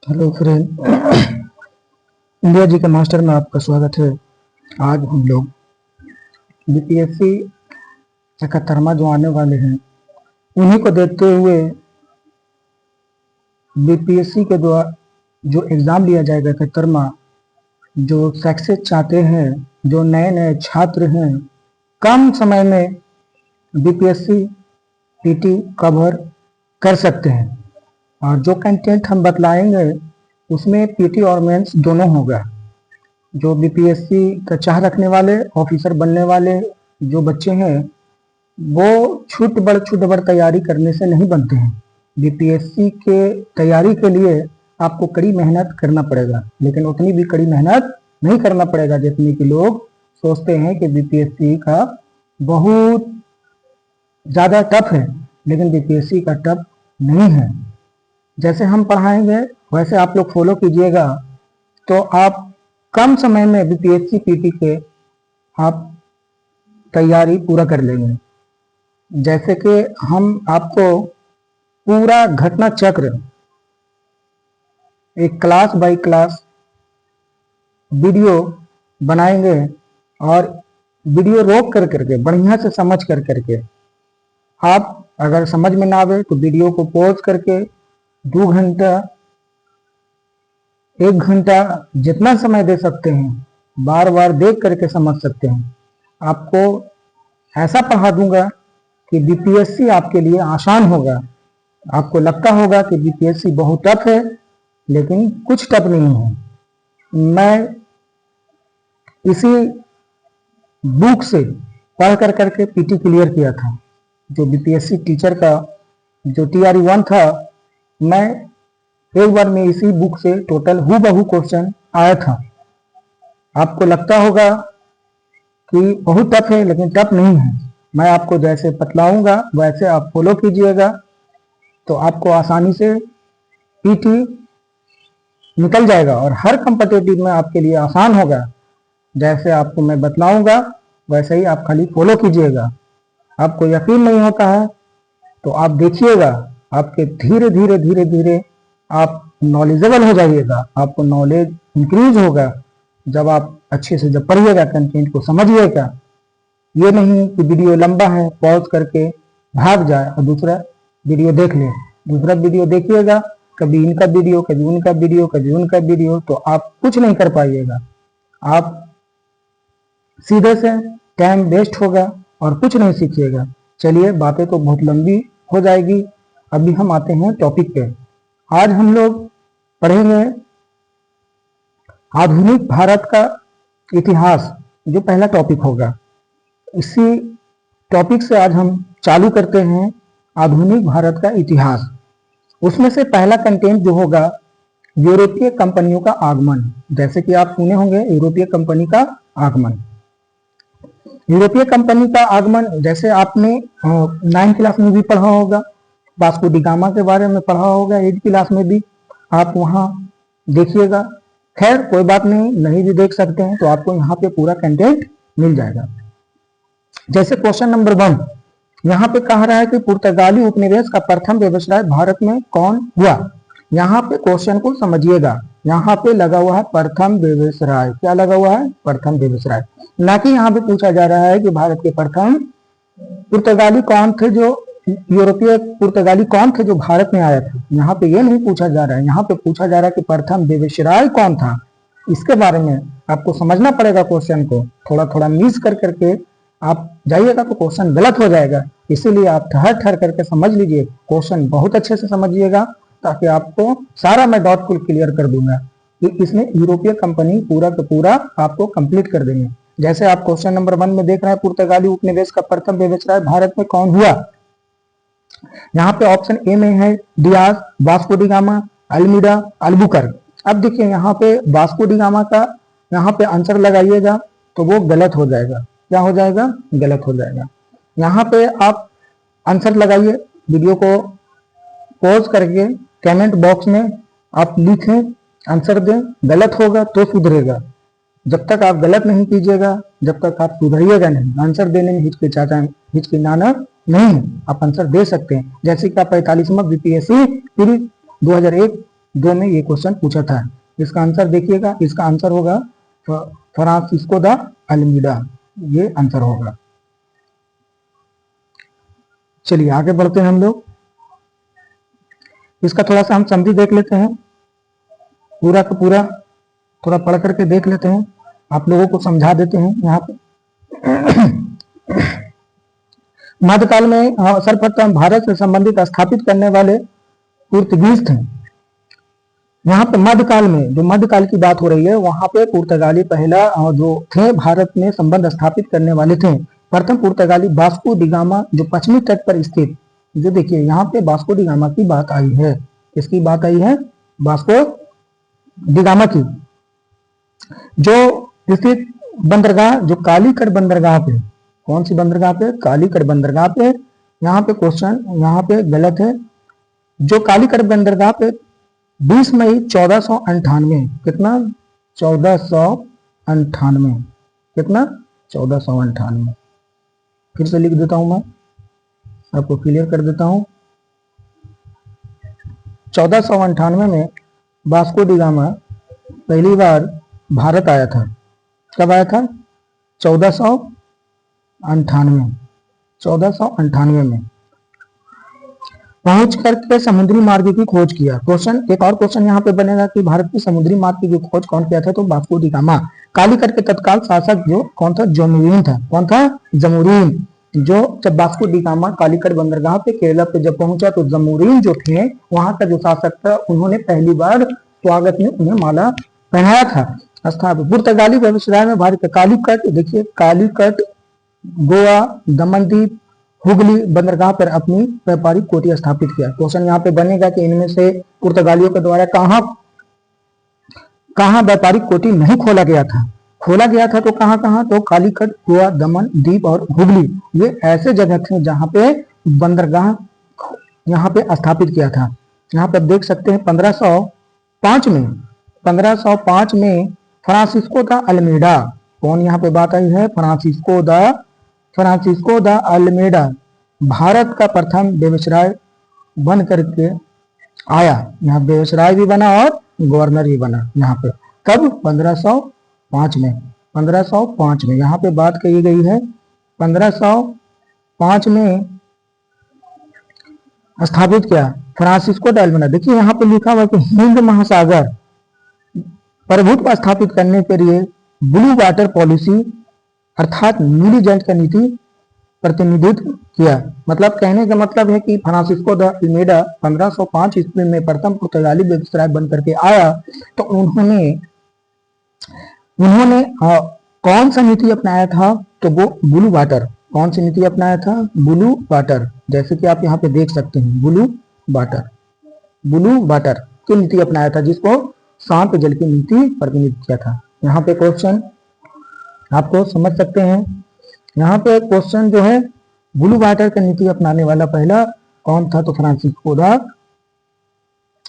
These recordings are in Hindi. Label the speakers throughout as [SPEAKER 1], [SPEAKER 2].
[SPEAKER 1] Hello friend. इंडिया जी के मास्टर में आपका स्वागत है। आज हम लोग बीपीएससी 71वां जो आने वाले हैं उन्हीं को देखते हुए बीपीएससी के द्वारा जो एग्ज़ाम लिया जाएगा 71वां, जो सक्सेस चाहते हैं, जो नए नए छात्र हैं, कम समय में बीपीएससी पीटी कवर कर सकते हैं। और जो कंटेंट हम बतलाएंगे उसमें पीटी और मेंस दोनों होगा। जो बीपीएससी का चाह रखने वाले, ऑफिसर बनने वाले जो बच्चे हैं, वो छूट बढ़ तैयारी करने से नहीं बनते हैं। बीपीएससी के तैयारी के लिए आपको कड़ी मेहनत करना पड़ेगा, लेकिन उतनी भी कड़ी मेहनत नहीं करना पड़ेगा जितनी कि लोग सोचते हैं कि बीपीएससी का बहुत ज़्यादा टफ है, लेकिन बीपीएससी का टफ नहीं है। जैसे हम पढ़ाएंगे वैसे आप लोग फॉलो कीजिएगा तो आप कम समय में बीपीएससी पीटी के आप तैयारी पूरा कर लेंगे। जैसे कि हम आपको पूरा घटना चक्र एक क्लास बाय क्लास वीडियो बनाएंगे और वीडियो रोक कर करके बढ़िया से समझ कर करके, आप अगर समझ में ना आवे तो वीडियो को पॉज करके 2 घंटा 1 घंटा जितना समय दे सकते हैं, बार बार देख करके समझ सकते हैं। आपको ऐसा पढ़ा दूंगा कि बीपीएससी आपके लिए आसान होगा। आपको लगता होगा कि बीपीएससी बहुत टफ है, लेकिन कुछ टफ नहीं है। मैं इसी बुक से पढ़ कर करके पीटी क्लियर किया था। जो बीपीएससी टीचर का जो टीआरई 1 था, मैं एक बार में इसी बुक से टोटल हूबहू क्वेश्चन आया था। आपको लगता होगा कि बहुत टफ है, लेकिन टफ नहीं है। मैं आपको जैसे बतलाऊंगा वैसे आप फॉलो कीजिएगा तो आपको आसानी से पीटी निकल जाएगा और हर कॉम्पिटिटिव में आपके लिए आसान होगा। जैसे आपको मैं बतलाऊंगा वैसे ही आप खाली फॉलो कीजिएगा। आपको यकीन नहीं होता है तो आप देखिएगा, आपके धीरे धीरे धीरे धीरे आप नॉलेजेबल हो जाइएगा, आपको नॉलेज इंक्रीज होगा जब आप अच्छे से जब पढ़िएगा, कंटेंट को समझिएगा। ये नहीं कि वीडियो लंबा है पॉज करके भाग जाए और दूसरा वीडियो देख ले। दूसरा वीडियो देखिएगा, कभी इनका वीडियो, कभी उनका वीडियो, कभी उनका वीडियो, तो आप कुछ नहीं कर पाइएगा। आप सीधे से टाइम वेस्ट होगा और कुछ नहीं सीखिएगा। चलिए, बातें तो बहुत लंबी हो जाएगी, अभी हम आते हैं टॉपिक पे। आज हम लोग पढ़ेंगे आधुनिक भारत का इतिहास, जो पहला टॉपिक होगा। इसी टॉपिक से आज हम चालू करते हैं आधुनिक भारत का इतिहास। उसमें से पहला कंटेंट जो होगा यूरोपीय कंपनियों का आगमन। जैसे कि आप सुने होंगे यूरोपीय कंपनी का आगमन। यूरोपीय कंपनी का आगमन जैसे आपने 9th क्लास में भी पढ़ा होगा, वास्को डी गामा के बारे में पढ़ा होगा 8th क्लास में भी, आप वहाँ देखिएगा। खैर कोई बात नहीं, नहीं भी देख सकते हैं तो आपको यहाँ पे पूरा कंटेंट मिल जाएगा। जैसे क्वेश्चन नंबर 1 यहाँ पे कह रहा है कि पुर्तगाली उपनिवेश का प्रथम व्यवसाय भारत में कौन हुआ। यहाँ पे क्वेश्चन को समझिएगा, यहाँ पे लगा हुआ है प्रथम व्यवसाय। क्या लगा हुआ है? प्रथम व्यवसाय। ना कि यहाँ पे पूछा जा रहा है कि भारत के प्रथम पुर्तगाली कौन थे, जो यूरोपीय पुर्तगाली कौन थे जो भारत में आया था। यहाँ पे ये नहीं पूछा जा रहा है, यहाँ पे पूछा जा रहा है कि प्रथम व्यवसाय कौन था। इसके बारे में आपको समझना पड़ेगा। क्वेश्चन को थोड़ा थोड़ा मिस कर करके आप जाइएगा तो क्वेश्चन गलत हो जाएगा। इसीलिए आप ठहर ठहर करके समझ लीजिए, क्वेश्चन बहुत अच्छे से समझिएगा, ताकि आपको सारा मैं डॉट फुल क्लियर कर दूंगा कि इसमें यूरोपीय कंपनी पूरा का पूरा आपको कंप्लीट कर देंगे। जैसे आप क्वेश्चन नंबर 1 में देख रहे हैं पुर्तगाली उपनिवेश का प्रथम व्यवसाय भारत में कौन हुआ। यहाँ पे ऑप्शन ए में है Diaz, Vasco D gamma, Almeida, Albuquerque. अब देखिए यहाँ पे वास्को डी गामा का यहाँ पे आंसर लगाइएगा तो वो गलत हो जाएगा। क्या हो जाएगा? गलत हो जाएगा। यहाँ पे आप आंसर लगाइए, वीडियो को पॉज करके कमेंट बॉक्स में आप लिखें, आंसर दें। गलत होगा तो सुधरेगा। जब तक आप गलत नहीं कीजिएगा, जब तक आप सुधरिएगा नहीं। आंसर देने में हिचकिचाना नहीं है, आप आंसर दे सकते हैं। जैसे कि आप 45वां बीपीएससी 2001 2002 में ये क्वेश्चन पूछा था। इसका आंसर देखिएगा, इसका आंसर होगा फ्रांसिस्को द अल्मीडा, ये आंसर होगा। चलिए आगे बढ़ते हैं हम लोग। इसका थोड़ा सा हम समझी देख लेते हैं, पूरा का पूरा थोड़ा पढ़ करके देख लेते हैं, आप लोगों को समझा देते हैं। यहाँ पे मध्यकाल में सर्वप्रथम भारत से संबंधित स्थापित करने वाले पुर्तगीज थे। यहाँ पे मध्यकाल में, जो मध्यकाल की बात हो रही है, वहां पे पुर्तगाली पहला जो थे भारत में संबंध स्थापित करने वाले थे। प्रथम पुर्तगाली वास्को डी गामा, जो पश्चिमी तट पर स्थित, जो देखिए यहाँ पे वास्को डी गामा की बात आई है, किसकी बात आई है? वास्को डी गामा की, जो स्थित बंदरगाह, जो कालीकट बंदरगाह पे, कौन सी बंदरगाह पे? कालीकट बंदरगाह पे। यहाँ पे क्वेश्चन यहाँ पे गलत है। जो कालीकट बंदरगाह पे 20 मई 1498, कितना? 1498, कितना? 1498। फिर से लिख देता हूं मैं, आपको क्लियर कर देता हूं। 1498 में वास्को डी गामा पहली बार भारत आया था। कब आया था? 1498 में पहुंच करके समुद्री मार्ग की खोज किया। क्वेश्चन, एक और क्वेश्चन यहाँ पे बनेगा कि भारत की समुद्री मार्ग की खोज कौन किया था? तो वास्को डी गामा। कालीकट के तत्काल शासक जो कौन था? जमोरीन था। कौन था? जमोरीन। जो जब वास्को डी गामा कालीकट बंदरगाह पे केरला पे जब पहुंचा, तो जमोरीन जो थे वहां का जो शासक था, उन्होंने पहली बार स्वागत में उन्हें माला पहनाया था। स्थापित पुर्तगाली व्यवसाय में भारत का कालीकट, देखिए कालीकट, गोवा, दमनदीप, हुगली बंदरगाह पर अपनी व्यापारिक कोठी स्थापित किया। क्वेश्चन यहाँ पे बनेगा कि इनमें से पुर्तगालियों के द्वारा कहां व्यापारिक कोठी नहीं खोला गया था? खोला गया था तो कहां? तो कालीकट, गोवा, दमन दीप और हुगली, ये ऐसे जगह थे जहां पे बंदरगाह यहाँ पे स्थापित किया था। यहाँ पे आप देख सकते हैं 1505 में फ्रांसिस्को द अल्मीडा, कौन यहाँ पे बात आई है? फ्रांसिस्को द अल्मीडा भारत का प्रथम व्यवसाय बन करके आया। यहाँ व्यवसाय भी बना और गवर्नर भी बना। यहाँ पे कब? 1505 में यहाँ पे बात कही गई है। 1505 में स्थापित किया फ्रांसिस्को द अल्मीडा। देखिए यहाँ पे लिखा हुआ कि हिंद महासागर प्रभुत्व स्थापित करने के लिए ब्लू वाटर पॉलिसी अर्थात नीली जल का नीति प्रतिनिधित्व किया। मतलब कहने का मतलब है कि फ्रांसिस्को द अल्मीडा 1505 ईस्वी में प्रथम पुर्तगाली व्यवसाय बन करके आया, तो उन्होंने कौन सा नीति अपनाया था? तो वो ब्लू वाटर। कौन सी नीति अपनाया था? Blue water. जैसे कि आप यहाँ पे देख सकते हैं, ब्लू वाटर की नीति अपनाया था, जिसको शांत जल की नीति प्रतिनिधित्व किया था। यहाँ पे क्वेश्चन आपको समझ सकते हैं। यहाँ पे क्वेश्चन जो है, ब्लू वाटर की नीति अपनाने वाला पहला कौन था? तो फ्रांसिस्को द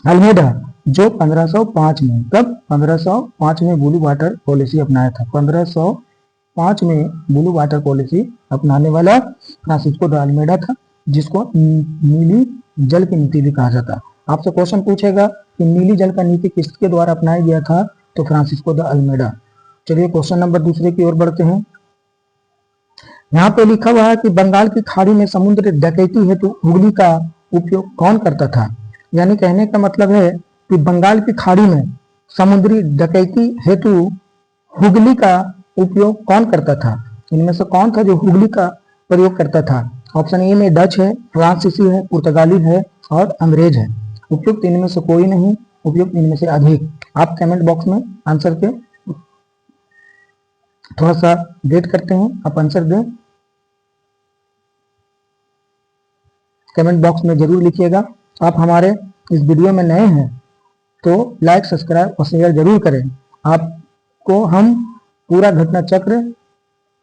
[SPEAKER 1] अल्मीडा, जो 1505 में, कब? 1505 में ब्लू वाटर पॉलिसी अपनाया था। 1505 में ब्लू वाटर पॉलिसी अपनाने वाला फ्रांसिस्को द अल्मीडा था, जिसको नीली जल की नीति भी कहा जाता है। आपसे क्वेश्चन पूछेगा कि नीली जल का नीति किसके द्वारा अपनाया गया था? तो फ्रांसिस्को द अल्मीडा। चलिए क्वेश्चन नंबर दूसरे की ओर बढ़ते हैं। यहाँ पे लिखा हुआ है कि बंगाल की खाड़ी में समुद्र डकैती हेतु हुगली का उपयोग कौन करता था? यानी कहने का मतलब है कि बंगाल की खाड़ी में समुद्री डकैती हेतु हुगली का उपयोग कौन करता था? इनमें से कौन था जो हुगली का प्रयोग करता था? ऑप्शन ए में डच है, फ्रांसीसी है, पुर्तगाली है और अंग्रेज है। उपयुक्त इनमें से कोई नहीं, उपयुक्त इनमें से अधिक। आप कमेंट बॉक्स में आंसर के थोड़ा सा वेट करते हैं, आप आंसर दें। कमेंट बॉक्स में जरूर लिखिएगा। आप हमारे इस वीडियो में नए हैं तो लाइक, सब्सक्राइब और शेयर जरूर करें। आपको हम पूरा घटना चक्र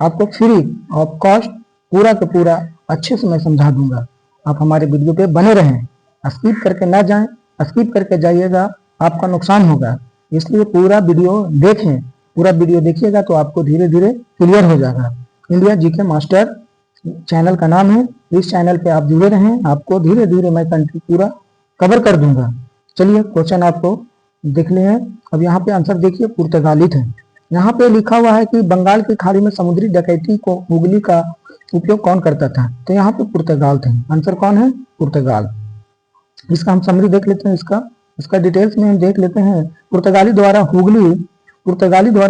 [SPEAKER 1] आपको फ्री ऑफ कॉस्ट पूरा का पूरा अच्छे से मैं समझा दूंगा। आप हमारे वीडियो पे बने रहें, स्किप करके ना जाएं। स्किप करके जाइएगा आपका नुकसान होगा, इसलिए पूरा वीडियो देखें। पूरा वीडियो देखिएगा तो आपको धीरे धीरे क्लियर हो जाएगा। इंडिया जीके मास्टर चैनल का नाम है। इस चैनल पे आप जुड़े रहें, आपको धीरे धीरे मैं कंटेंट पूरा कवर कर दूंगा। चलिए क्वेश्चन आपको देख लिए हैं। अब यहाँ पे आंसर देखिए, पुर्तगाली थे। यहाँ पे लिखा हुआ है कि बंगाल की खाड़ी में समुद्री डकैती को हुगली का उपयोग कौन करता था? तो यहाँ पे पुर्तगाल थे। आंसर कौन है? पुर्तगाल। इसका हम समरी देख लेते हैं, इसका डिटेल्स में हम देख लेते हैं। पुर्तगाली द्वारा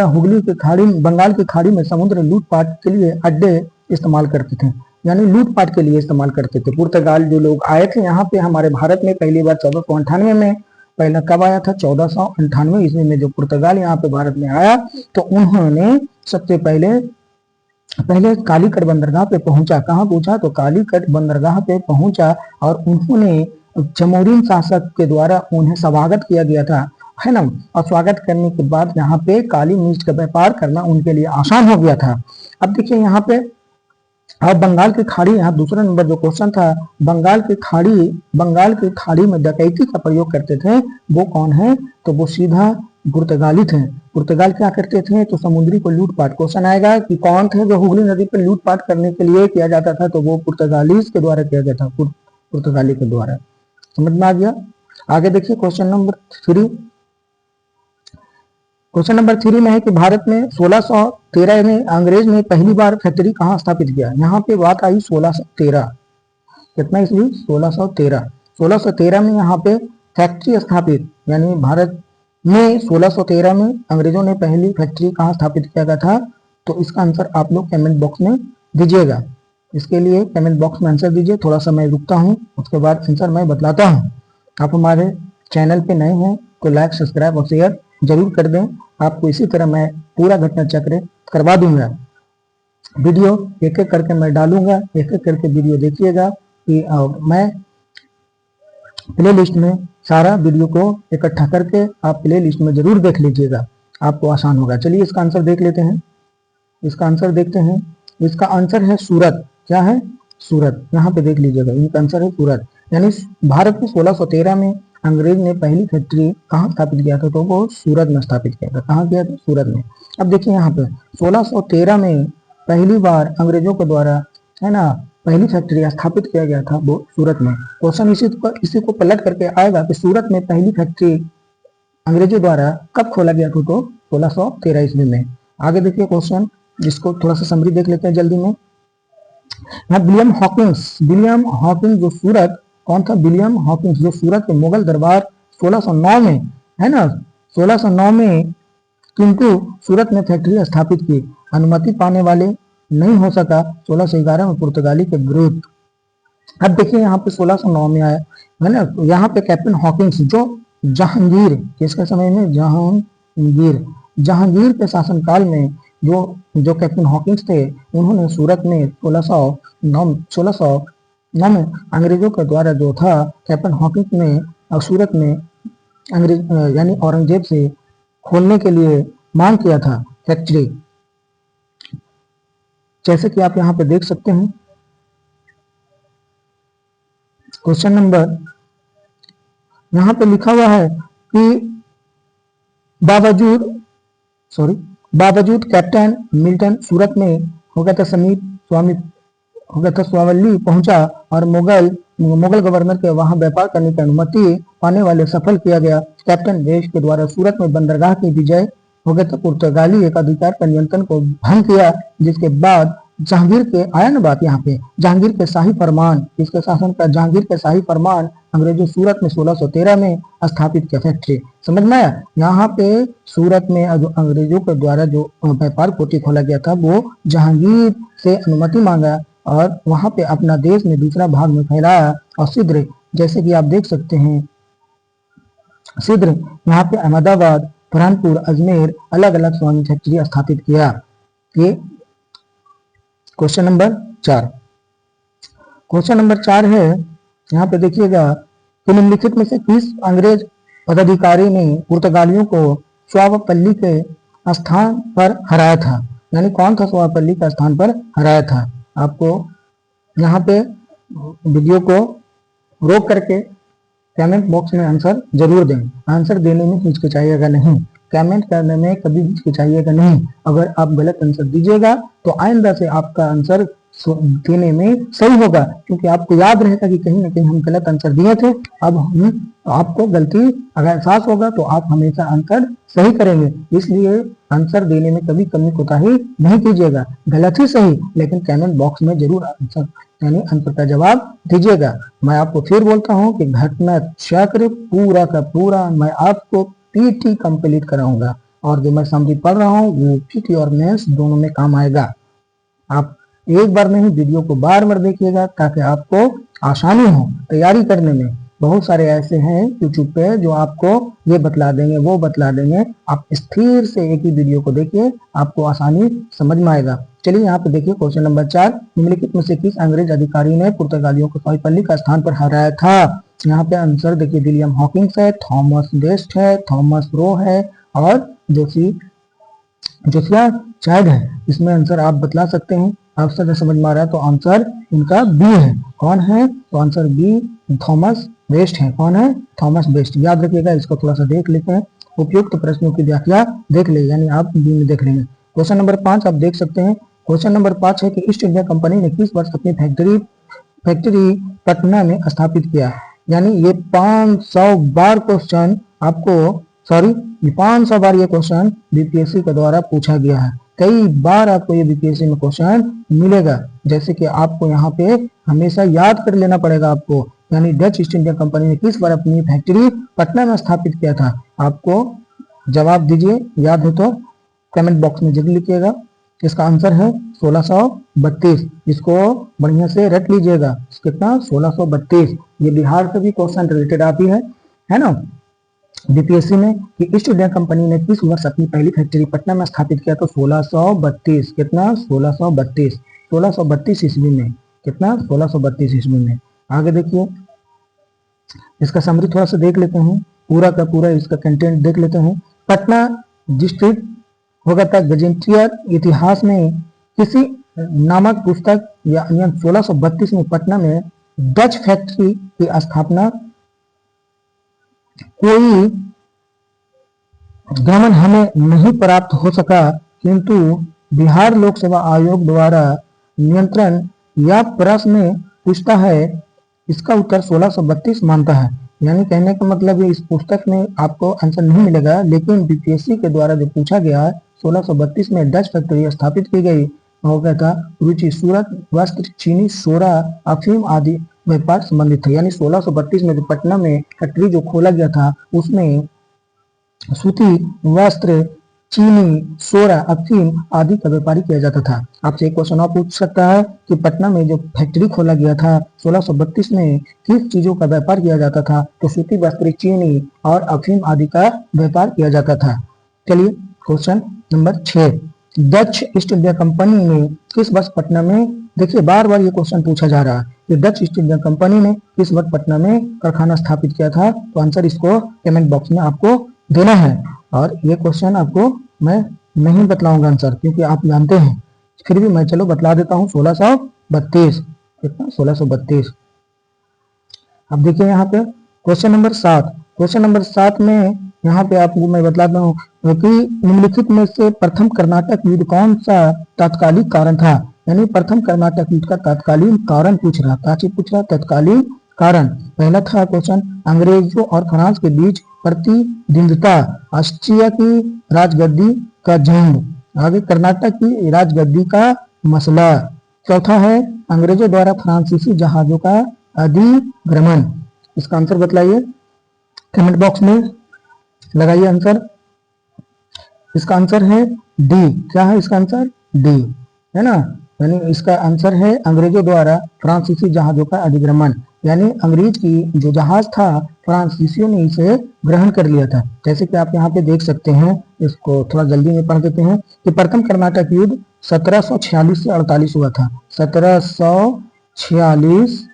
[SPEAKER 1] हुगली की खाड़ी, बंगाल की खाड़ी में समुद्र लूटपाट के लिए अड्डे इस्तेमाल करते थे, यानी लूटपाट के लिए इस्तेमाल करते थे। पुर्तगाल जो लोग आए थे यहाँ पे हमारे भारत में पहली बार 1498 में, पहला कब आया था? 1498 ईस्वी में जो पुर्तगाल यहाँ पे भारत में आया, तो उन्होंने सबसे पहले कालीकट बंदरगाह पे पहुंचा। कहाँ पहुंचा? तो कालीकट बंदरगाह पे पहुंचा और उन्होंने जमोरिन शासक के द्वारा उन्हें स्वागत किया गया था, है ना। और स्वागत करने के बाद यहाँ पे काली मिर्च का व्यापार करना उनके लिए आसान हो गया था। अब देखिए यहाँ पे अब बंगाल की खाड़ी, यहाँ दूसरा नंबर जो क्वेश्चन था, बंगाल की खाड़ी में डकैती का प्रयोग करते थे, वो कौन है? तो वो सीधा पुर्तगाली थे। पुर्तगाल क्या करते थे? तो समुद्री को लूटपाट। क्वेश्चन आएगा कि कौन थे जो हुगली नदी पर लूटपाट करने के लिए किया जाता था? तो वो पुर्तगाली के द्वारा किया जाता था, पुर्तगाली के द्वारा। समझ में आ गया? आगे देखिए क्वेश्चन नंबर 3। क्वेश्चन नंबर 3 में है कि भारत में 1613 में अंग्रेज ने पहली बार फैक्ट्री कहाँ स्थापित किया? यहाँ पे बात आई 1613, कितना ईस्वी? 1613 में यहाँ पे फैक्ट्री स्थापित, यानी भारत में 1613 में अंग्रेजों ने पहली फैक्ट्री कहाँ स्थापित किया गया था? तो इसका आंसर आप लोग कमेंट बॉक्स में दीजिएगा। इसके लिए कमेंट बॉक्स में आंसर दीजिए। थोड़ा सा मैं रुकता हूँ, उसके बाद आंसर मैं बतलाता हूँ। आप हमारे चैनल पे नए हैं तो लाइक, सब्सक्राइब और शेयर जरूर कर दें। आपको इसी तरह मैं पूरा घटना चक्र करवा दूंगा। वीडियो एक एक करके मैं डालूंगा, एक एक करके वीडियो देखिएगा कि मैं प्ले लिस्ट में सारा वीडियो को इकट्ठा करके आप प्ले लिस्ट में जरूर देख लीजिएगा, आपको आसान होगा। चलिए इसका आंसर देख लेते हैं। इसका आंसर देखते हैं। इसका आंसर है सूरत। क्या है? सूरत। यहाँ पे देख लीजिएगा, इनका आंसर है सूरत। यानी भारत में 1613 में अंग्रेज ने पहली फैक्ट्री कहाँ स्थापित किया था? तो वो सूरत में स्थापित किया था। कहाँ किया था? सूरत में। अब देखिए यहाँ पे 1613 में पहली बार अंग्रेजों के द्वारा, है ना, पहली फैक्ट्री स्थापित किया गया था वो सूरत में। क्वेश्चन इसी को पलट करके आएगा कि सूरत में पहली फैक्ट्री अंग्रेजों द्वारा कब खोला गया था? तो 1613 ईस्वी में। आगे देखिए क्वेश्चन, जिसको थोड़ा सा समरी देख लेते हैं जल्दी में। यहाँ विलियम हॉकिंस जो सूरत, कौन था? विलियम हॉकिंस जो सूरत के मुगल दरबार 1609 में, है ना, 1609 में, किंतु सूरत में फैक्ट्री स्थापित की, अनुमति पाने वाले नहीं हो सका 1611 में पुर्तगाली के विरुद्ध। अब देखिए यहाँ पे 1609 में आया, है ना। यहाँ पे कैप्टन हॉकिंस जो जहांगीर, किसके समय में? जहांगीर के शासनकाल में जो कैप्टन हॉकिंस थे, उन्होंने सूरत में 1609 में अंग्रेजों के द्वारा जो था, कैप्टन हॉकिंस ने सूरत में अंग्रेज यानी औरंगजेब से खोलने के लिए मांग किया था फैक्ट्री। जैसे कि आप यहाँ पे देख सकते हैं। क्वेश्चन नंबर यहाँ पे लिखा हुआ है कि बावजूद कैप्टन मिल्टन सूरत में हो गया था स्वावली पहुंचा और मुगल गवर्नर के वहां व्यापार करने की अनुमति पाने वाले सफल किया गया। कैप्टन वेस्ट के द्वारा सूरत में बंदरगाह की विजय हो गया था। पुर्तगाली एक अधिकार का नियंत्रण को भंग किया, जिसके बाद जहांगीर के, आया ना बात यहाँ पे, जहांगीर के शाही फरमान, इसके शासन का जहांगीर के शाही फरमान अंग्रेजों सूरत में 1613 में स्थापित किया फैक्ट्री। समझ में आया? यहाँ पे सूरत में जो अंग्रेजों के द्वारा जो व्यापार कोठी खोला गया था, वो जहांगीर से अनुमति मांगा और वहां पे अपना देश में दूसरा भाग में फैलाया। और सिद्र, जैसे कि आप देख सकते हैं, सिद्र यहाँ पे अहमदाबाद, बुरहानपुर, अजमेर अलग अलग स्वामी फैक्ट्री स्थापित किया। ये क्वेश्चन नंबर 4। क्वेश्चन नंबर 4 है, यहाँ पे देखिएगा कि निम्नलिखित में से किस अंग्रेज पदाधिकारी ने पुर्तगालियों को स्वावपल्ली के स्थान पर हराया था? यानी कौन था स्वावपल्ली का स्थान पर हराया था? आपको यहाँ पे वीडियो को रोक करके कमेंट बॉक्स में आंसर जरूर दें। आंसर देने में हिचकिचाइएगा नहीं, कमेंट करने में कभी हिचकिचाइएगा नहीं। अगर आप गलत आंसर दीजिएगा तो आइंदा से आपका आंसर देने में सही होगा, क्योंकि आपको याद रहेगा कि कहीं ना कहीं हम गलत आंसर दिए थे। अब हम आपको गलती अगर एहसास होगा तो आप हमेशा आंसर सही करेंगे, इसलिए आंसर देने में कभी कमी कोताही नहीं कीजिएगा। गलत ही सही, लेकिन कमेंट बॉक्स में जरूर आंसर यानी आंसर का जवाब दीजिएगा। मैं आपको फिर बोलता हूँ कि घटना चक्र पूरा का पूरा मैं आपको पीटी कंप्लीट कराऊंगा, और जो मैं समझी पढ़ रहा हूँ वो पीटी और मेंस दोनों में काम आएगा। आप एक बार नहीं वीडियो को बार बार देखिएगा ताकि आपको आसानी हो तैयारी करने में। बहुत सारे ऐसे हैं यूट्यूब पे जो आपको ये बतला देंगे वो बतला देंगे, आप स्थिर से एक ही वीडियो को देखिए, आपको आसानी समझ में आएगा। चलिए यहाँ पे देखिए क्वेश्चन नंबर 4, निम्नलिखित में से किस अंग्रेज अधिकारी ने पुर्तगालियों को सोईपल्ली का स्थान पर हराया था। यहाँ पे आंसर देखिए विलियम हॉकिंस है, थॉमस वेस्ट है, थॉमस रो है और जोसिया चाइल्ड है। इसमें आंसर आप बतला सकते हैं, आंसर समझ में आ रहा है तो आंसर इनका बी है। कौन है? तो आंसर बी थॉमस वेस्ट है। कौन है? Thomas West. याद रखिएगा, इसको थोड़ा सा देख लेते हैं। उपयुक्त प्रश्नों की व्याख्या देख ले, यानी आप बी में देख लेंगे। क्वेश्चन नंबर 5 आप देख सकते हैं। क्वेश्चन नंबर 5 है कि ईस्ट इंडिया कंपनी ने किस वर्ष अपनी फैक्ट्री पटना में स्थापित किया। यानी ये 500 बार क्वेश्चन आपको, सॉरी 500 बार ये क्वेश्चन बीपीएससी के द्वारा पूछा गया है। कई बार आपको ये बीपीएससी में क्वेश्चन मिलेगा, जैसे कि आपको यहाँ पे हमेशा याद कर लेना पड़ेगा आपको। यानी डच ईस्ट इंडिया कंपनी ने किस बार अपनी फैक्ट्री पटना में स्थापित किया था। आपको जवाब दीजिए, याद हो तो कमेंट बॉक्स में जरूर लिखिएगा। इसका आंसर है 1632। इसको बढ़िया से रट लीजिएगा। कितना? 1632। ये बिहार से भी क्वेश्चन रिलेटेड आती है ना बीपीएससी में, कि ईस्ट इंडिया कंपनी ने किस वर्ष अपनी पहली फैक्ट्री पटना में स्थापित किया। तो 1632। कितना? 1632। 1632 ईस्वी में। कितना? 1632 ईस्वी में। आगे देखिए, इसका समरी थोड़ा सा देख लेते हैं, पूरा का पूरा इसका कंटेंट देख लेते हैं। पटना डिस्ट्रिक्ट होगा था गजेंटियर इतिहास में किसी नामक पुस्तक या 1632 में पटना में डच फैक्ट्री की स्थापना कोई गमन हमें नहीं प्राप्त हो सका, किंतु बिहार लोक सेवा आयोग द्वारा नियंत्रण या प्रश्न पूछता है। इसका उत्तर 1632 मानता है। यानी कहने का मतलब इस पुस्तक में आपको आंसर नहीं मिलेगा, लेकिन बीपीएससी के द्वारा जो पूछा गया 1632 में डच फैक्ट्री स्थापित की गई। हो गया था रुचि सूरत वस्त्र चीनी सोरा अफीम आदि व्यापार संबंधित था। यानी 1632 में जो पटना में फैक्ट्री जो खोला गया था उसमें सूती वस्त्र चीनी सोरा अफीम आदि का व्यापारी किया जाता था। आपसे एक क्वेश्चन और पूछ सकता है कि पटना में जो फैक्ट्री खोला गया था 1632 में किस चीजों का व्यापार किया जाता था। तो सूती वस्त्र चीनी और अफीम आदि का व्यापार किया जाता था। चलिए question number 6, Dutch east India company ने किस वर्ष पटना में, देखिए बार बार ये क्वेश्चन पूछा जा रहा है कि डच ईस्ट इंडिया कंपनी ने किस वर्ष पटना में कारखाना स्थापित किया था। तो आंसर इसको कमेंट बॉक्स में आपको देना है। और ये क्वेश्चन आपको मैं नहीं बतलाऊंगा आंसर, क्योंकि आप जानते हैं, फिर भी मैं चलो बतला देता हूँ। 1632। कितना? 1632। अब देखिए यहाँ पे क्वेश्चन नंबर 7। क्वेश्चन नंबर 7 में यहाँ पे आपको मैं बतलाता हूँ कि निम्नलिखित में से प्रथम कर्नाटक युद्ध कौन सा तात्कालिक कारण था। यानी प्रथम कर्नाटक युद्ध का तात्कालीन कारण पूछ रहा, तत्कालीन कारण। पहला था क्वेश्चन, अंग्रेजों और फ्रांस के बीच प्रतिद्वंद्विता, ऑस्ट्रिया की राजगद्दी का जंग, आगे कर्नाटक की राजगद्दी का मसला। चौथा है अंग्रेजों द्वारा फ्रांसीसी जहाजों का अधिग्रहण। इसका आंसर बतलाइए, कमेंट बॉक्स में लगाइए आंसर। इसका आंसर है डी। क्या है इसका आंसर? डी है ना। यानी इसका आंसर है अंग्रेजों द्वारा फ्रांसीसी जहाजों का अधिग्रहण। यानी अंग्रेज की जो जहाज था फ्रांसीसियों ने इसे ग्रहण कर लिया था। जैसे कि आप यहाँ पे देख सकते हैं, इसको थोड़ा जल्दी में पढ़ देते हैं कि प्रथम कर्नाटक युद्ध 1746 से 48 हुआ था। 1746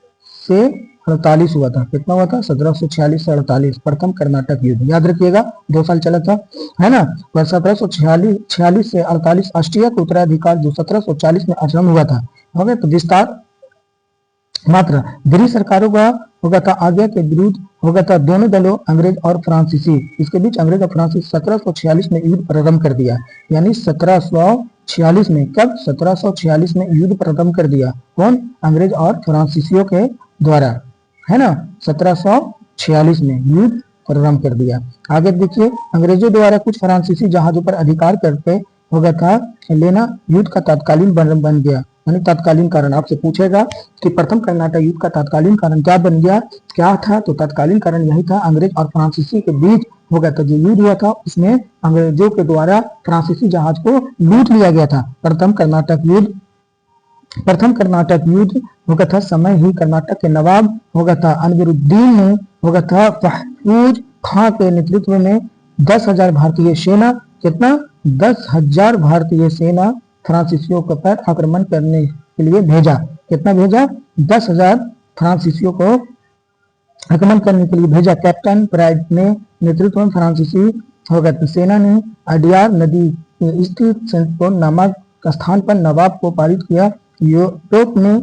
[SPEAKER 1] से 48 हुआ था। कितना हुआ था? 1746 से 48 प्रथम कर्नाटक युद्ध। याद रखिएगा 2 साल चला था, है ना। 1746 से 48 ऑस्ट्रिया का उत्तराधिकार जो 1740 में आरंभ हुआ था। हो गया। तो विस्तार मात्र ब्रिटिश सरकारों का होगा था आज्ञा के विरुद्ध होगा था दोनों दलों अंग्रेज और फ्रांसीसी। इसके बीच अंग्रेज और फ्रांसीसी 1746 में युद्ध प्रारंभ कर दिया। यानी 1700 1746 में, कब 1746 में युद्ध प्रारंभ कर दिया, कौन, अंग्रेज और फ्रांसीसियों के द्वारा, है ना, 1746 में युद्ध प्रारंभ कर दिया। आगे देखिए, अंग्रेजों द्वारा कुछ फ्रांसीसी जहाजों पर अधिकार करके हो गया था लेना युद्ध का तत्कालीन बन गया, यानी तत्कालीन कारण। आपसे पूछेगा कि प्रथम कर्नाटक युद्ध का तत्कालीन कारण क्या बन गया, क्या था, तो तत्कालीन कारण यही था, अंग्रेज और फ्रांसीसी के बीच हो गया था जो युद्ध हुआ था, उसमें अंग्रेजों के द्वारा फ्रांसीसी जहाज को लूट लिया गया था। प्रथम कर्नाटक युद्ध हो गया था, समय ही कर्नाटक के नवाब हो गया था अनवरुद्दीन ने हो गया था महफूज खां के नेतृत्व में 10,000 भारतीय सेना, कितना, 10,000 भारतीय सेना फ्रांसीसियों के पर आक्रमण करने के लिए भेजा। कितना भेजा, 10,000 फ्रांसीसियों को आक्रमण करने के लिए भेजा। कैप्टन प्राइड ने नेतृत्व में फ्रांसीसी हो गए सेना ने अडियार नदी स्थित सेंटपोर्ट नामक स्थान पर नवाब को पारित किया। यूरोप में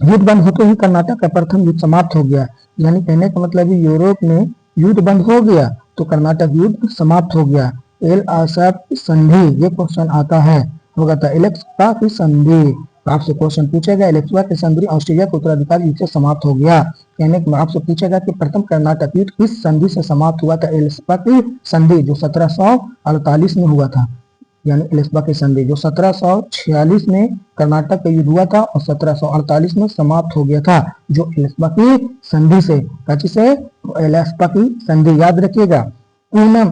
[SPEAKER 1] युद्ध बंद होते ही कर्नाटक का प्रथम युद्ध समाप्त हो गया, यानी कहने का मतलब यूरोप में युद्ध बंद हो गया तो कर्नाटक युद्ध समाप्त हो गया। एल-आसा की संधि, ये क्वेश्चन आता है, होगा था एलेक्सा की संधि, आपसे क्वेश्चन पूछेगा एलेक्सा की संधि ऑस्ट्रेलिया के उत्तराधिकारी युद्ध से समाप्त हो गया। यानी आपसे पूछेगा कि प्रथम कर्नाटक युद्ध किस संधि से समाप्त हुआ था, एलेक्सा की संधि जो 1748 में हुआ था, यानी एलेक्सा की संधि जो 1746 में कर्नाटक का युद्ध हुआ था और 1748 में समाप्त हो गया था, जो एलेक्सा की संधि से, कच्ची से एलेक्सा की संधि, याद रखिएगा। पूनम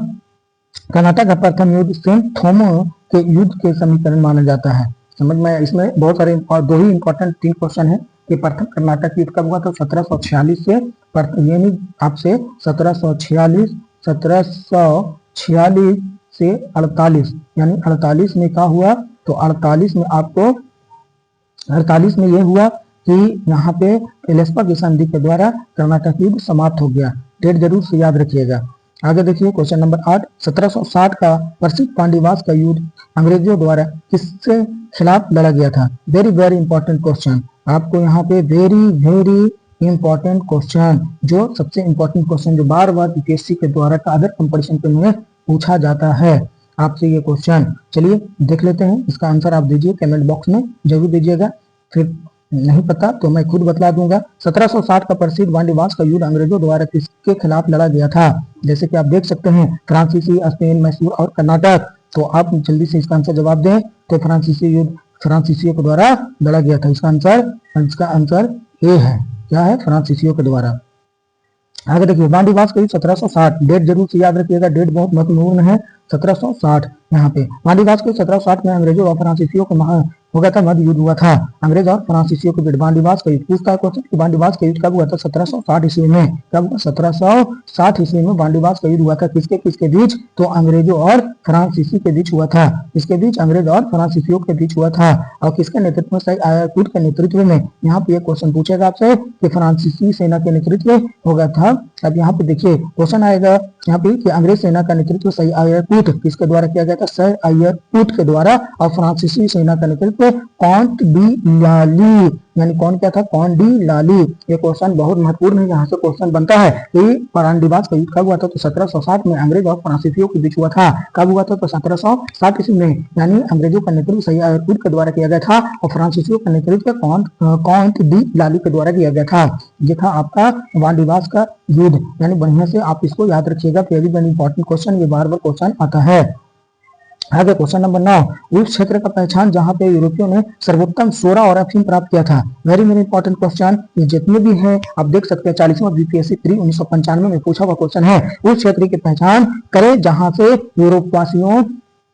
[SPEAKER 1] कर्नाटक का प्रथम युद्ध सेंट थोमो के युद्ध के समीकरण माना जाता है। समझ में, इसमें बहुत सारे और दो ही इंपॉर्टेंट 3 क्वेश्चन है कि प्रथम कर्नाटक युद्ध कब हुआ था, 1746 से, यानी आपसे 1746 से 48, यानी 48 में क्या हुआ, तो 48 में आपको 48 में यह हुआ कि यहाँ पे एलेक्सा की संधि के द्वारा कर्नाटक युद्ध समाप्त हो गया। डेट जरूर से याद रखिएगा। आगे देखिए क्वेश्चन नंबर 8, 1760 का प्रसिद्ध पांडीवास का युद्ध अंग्रेजों द्वारा किसके खिलाफ लड़ा गया था। वेरी वेरी इंपॉर्टेंट क्वेश्चन, आपको यहाँ पे वेरी इंपॉर्टेंट क्वेश्चन, जो सबसे इंपॉर्टेंट क्वेश्चन जो बार बार यूपीएससी के द्वारा अदर कंपटीशन में पूछा जाता है आपसे ये क्वेश्चन। चलिए देख लेते हैं, इसका आंसर आप दीजिए, कमेंट बॉक्स में जरूर दीजिएगा, फिर नहीं पता तो मैं खुद बतला दूंगा। 1760 का प्रसिद्ध पांडीवास का युद्ध अंग्रेजों द्वारा किसके खिलाफ लड़ा गया था, जैसे कि आप देख सकते हैं फ्रांसीसी, स्पेन, मैसूर और कर्नाटक, तो आप जल्दी से इसका आंसर जवाब दें। तो फ्रांसीसी युद्ध फ्रांसीसियों के द्वारा लड़ा गया था, इसका आंसर ए है, क्या है, फ्रांसीसियों के द्वारा। आगे देखिए पांडीवास का युद्ध 1760, डेट जरूर से याद रखिएगा, डेट बहुत महत्वपूर्ण है, 1760। यहाँ पे पांडीवास के 1760 में अंग्रेजों और फ्रांसीसियों को हो गया था मध्य युद्ध हुआ था, अंग्रेज और फ्रांसीसियों के बीच बांडीवास का युद्ध। पूछता है क्वेश्चन कि बांडीवास का युद्ध कब हुआ था, 1760 ईस्वी में, कब, 1760 ईस्वी में बांडीवास का युद्ध हुआ था, किसके बीच, तो अंग्रेजों और फ्रांसीसी के बीच हुआ था, इसके बीच अंग्रेज और फ्रांसीसियों के बीच हुआ था, और किसके नेतृत्व में, सही आयाकुट के नेतृत्व में। यहाँ पे क्वेश्चन पूछेगा आपसे कि फ्रांसीसी सेना के नेतृत्व हो गया था। अब यहाँ पे देखिए क्वेश्चन आएगा यहाँ पे कि अंग्रेज सेना का नेतृत्व सही आयाकुट किसके द्वारा किया गया था, सर आयाकुट के द्वारा, और फ्रांसीसी सेना का नेतृत्व कॉन्ट डी लाली, यानी कौन क्या था, कॉन्ट डी लाली। ये क्वेश्चन बहुत महत्वपूर्ण है, यहाँ से क्वेश्चन बनता है कि पांडीवास का युद्ध कब हुआ था, तो 1760 में अंग्रेज और फ्रांसीसियों के बीच हुआ था, कब हुआ था, तो 1760 ईस्वी में, यानी अंग्रेजों का नेतृत्व सही आयाकुट के द्वारा किया गया था और फ्रांसीसियों का नेतृत्व कॉन्ट डी लाली के द्वारा किया गया था। ये था आपका पांडीवास का युद्ध, यानी बढ़िया से आप इसको याद रखिएगा, वेरी वेरी इंपॉर्टेंट क्वेश्चन, ये बार बार क्वेश्चन आता है। आगे क्वेश्चन नंबर 9, उस क्षेत्र का पहचान जहां पे यूरोपियों ने सर्वोत्तम सोरा और अफीम प्राप्त किया था। वेरी वेरी इंपॉर्टेंट क्वेश्चन, ये जितने भी हैं आप देख सकते हैं, 40वां बीपीएससी प्री 1995 में पूछा हुआ क्वेश्चन है। उस क्षेत्र की पहचान करें जहां से यूरोपवासियों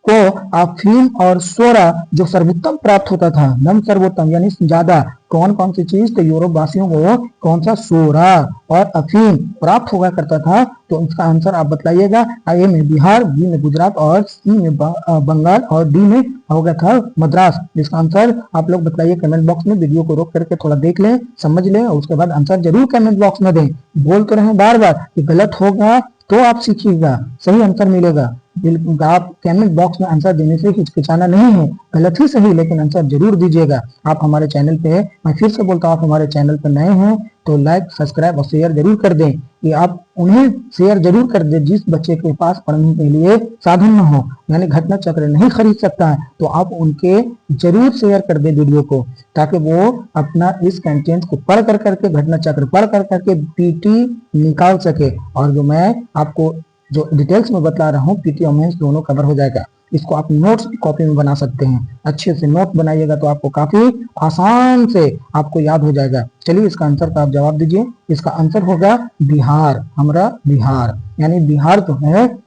[SPEAKER 1] को अफीम और सोरा जो सर्वोत्तम प्राप्त होता था, नम सर्वोत्तम यानी ज्यादा, कौन कौन सी चीज, तो यूरोप वासियों को कौन सा सोरा और अफीम प्राप्त हुआ करता था, तो इसका आंसर आप बतलाइएगा। ए में बिहार, बी में गुजरात और सी में बंगाल और डी में हो गया था मद्रास। इसका आंसर आप लोग बताइए कमेंट बॉक्स में, वीडियो को रोक करके थोड़ा देख लें, समझ लें और उसके बाद आंसर जरूर कमेंट बॉक्स में दें। बोल तो रहे बार बार कि गलत होगा तो आप सीखिएगा, सही आंसर मिलेगा, आप कमेंट बॉक्स में आंसर देने से हिचकिचाना नहीं है, गलत ही सही लेकिन आंसर जरूर दीजिएगा। आप हमारे चैनल पे, मैं फिर से बोलता हूँ, आप हमारे चैनल पर नए हैं तो लाइक, सब्सक्राइब और शेयर जरूर कर दें। कि आप उन्हें शेयर जरूर कर दें जिस बच्चे के पास पढ़ने के लिए साधन न हो, यानी घटना चक्र नहीं खरीद सकता है, तो आप उनके जरूर शेयर कर दें वीडियो को, ताकि वो अपना इस कंटेंट को पढ़ कर करके, घटना चक्र पढ़ कर करके पीटी निकाल सके। और जो मैं आपको जो डिटेल्स में बता रहा हूँ, पीटी और मेंस दोनों कवर हो जाएगा। इसको आप नोट्स की कॉपी में बना सकते हैं, अच्छे से नोट बनाइएगा तो आपको काफी आसान से आपको याद हो जाएगा। चलिए इसका आंसर का आप जवाब दीजिए। इसका आंसर होगा बिहार, हमारा बिहार, यानी बिहार जो है,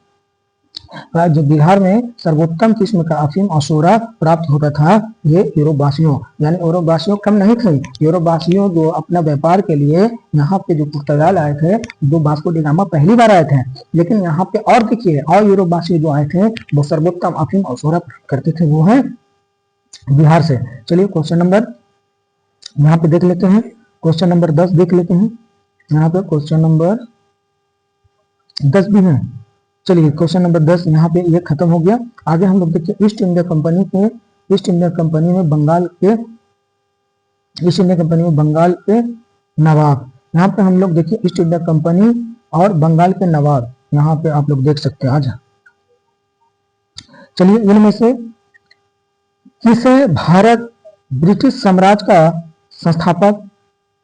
[SPEAKER 1] जो बिहार में सर्वोत्तम किस्म का अफीम और सोरा प्राप्त होता था, ये यूरोपवासियों, यानी यूरोपवासियों कम नहीं थे। यूरोपवासियों जो अपना व्यापार के लिए यहाँ पे जो पुर्तगाल आए थे, जो वास्को डी गामा पहली बार आए थे, लेकिन यहाँ पे और देखिए, और यूरोपवासी जो आए थे वो सर्वोत्तम अफीम और सोरा करते थे, वो है बिहार से। चलिए क्वेश्चन नंबर यहाँ पे देख लेते हैं, क्वेश्चन नंबर 10 देख लेते हैं। यहाँ पे क्वेश्चन नंबर 10 भी है। चलिए क्वेश्चन नंबर 10 यहाँ पे ये खत्म हो गया। आगे हम लोग देखिए, ईस्ट इंडिया कंपनी में बंगाल के नवाब। यहाँ पे हम लोग देखिए ईस्ट इंडिया कंपनी और बंगाल के नवाब, यहाँ पे आप लोग देख सकते हैं। आज चलिए इनमें से किसे भारत ब्रिटिश साम्राज्य का संस्थापक